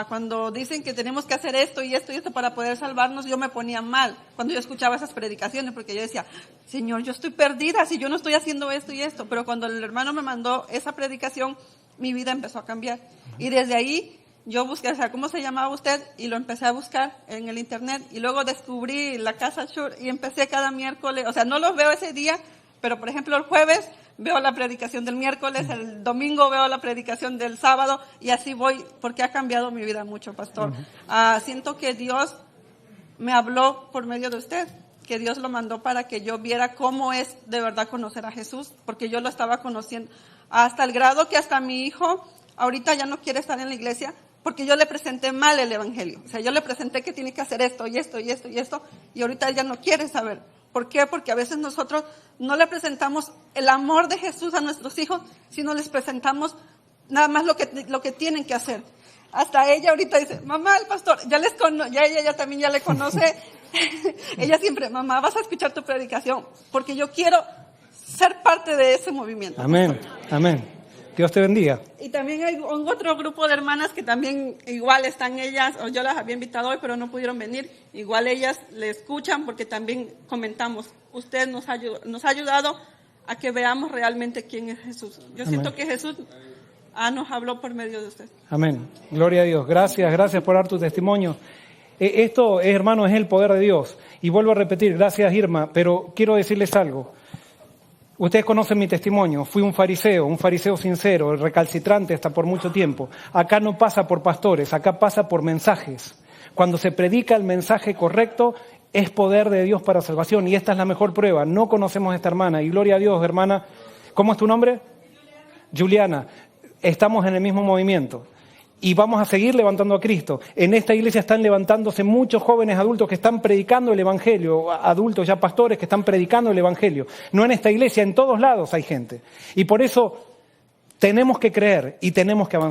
cuando dicen que tenemos que hacer esto y esto y esto para poder salvarnos, yo me ponía mal cuando yo escuchaba esas predicaciones, porque yo decía, Señor, yo estoy perdida si yo no estoy haciendo esto y esto. Pero cuando el hermano me mandó esa predicación, mi vida empezó a cambiar. Y desde ahí yo busqué, o sea, ¿cómo se llamaba usted? Y lo empecé a buscar en el internet. Y luego descubrí la Casa Shure y empecé cada miércoles, o sea, no los veo ese día, pero por ejemplo el jueves veo la predicación del miércoles, el domingo veo la predicación del sábado, y así voy, porque ha cambiado mi vida mucho, pastor. Siento que Dios me habló por medio de usted, que Dios lo mandó para que yo viera cómo es de verdad conocer a Jesús, porque yo lo estaba conociendo hasta el grado que hasta mi hijo ahorita ya no quiere estar en la iglesia, porque yo le presenté mal el evangelio. O sea, yo le presenté que tiene que hacer esto y esto y esto y esto, y ahorita él ya no quiere saber. ¿Por qué? Porque a veces nosotros no le presentamos el amor de Jesús a nuestros hijos, sino les presentamos nada más lo que tienen que hacer. Hasta ella ahorita dice, mamá, el pastor, ya ella también ya le conoce. Ella siempre, mamá, vas a escuchar tu predicación, porque yo quiero ser parte de ese movimiento. Amén, amén. Dios te bendiga. Y también hay otro grupo de hermanas que también igual están ellas, o yo las había invitado hoy, pero no pudieron venir. Igual ellas le escuchan, porque también comentamos. Usted nos ha ayudado a que veamos realmente quién es Jesús. Yo siento que Jesús nos habló por medio de usted. Amén. Gloria a Dios. Gracias por dar tu testimonio. Esto, hermano, es el poder de Dios. Y vuelvo a repetir, gracias Irma, pero quiero decirles algo. Ustedes conocen mi testimonio, fui un fariseo sincero, recalcitrante hasta por mucho tiempo. Acá no pasa por pastores, acá pasa por mensajes. Cuando se predica el mensaje correcto, es poder de Dios para salvación, y esta es la mejor prueba. No conocemos a esta hermana, y gloria a Dios, hermana. ¿Cómo es tu nombre? Juliana. Estamos en el mismo movimiento. Y vamos a seguir levantando a Cristo. En esta iglesia están levantándose muchos jóvenes adultos que están predicando el Evangelio, adultos ya pastores que están predicando el Evangelio. No en esta iglesia, en todos lados hay gente. Y por eso tenemos que creer y tenemos que avanzar.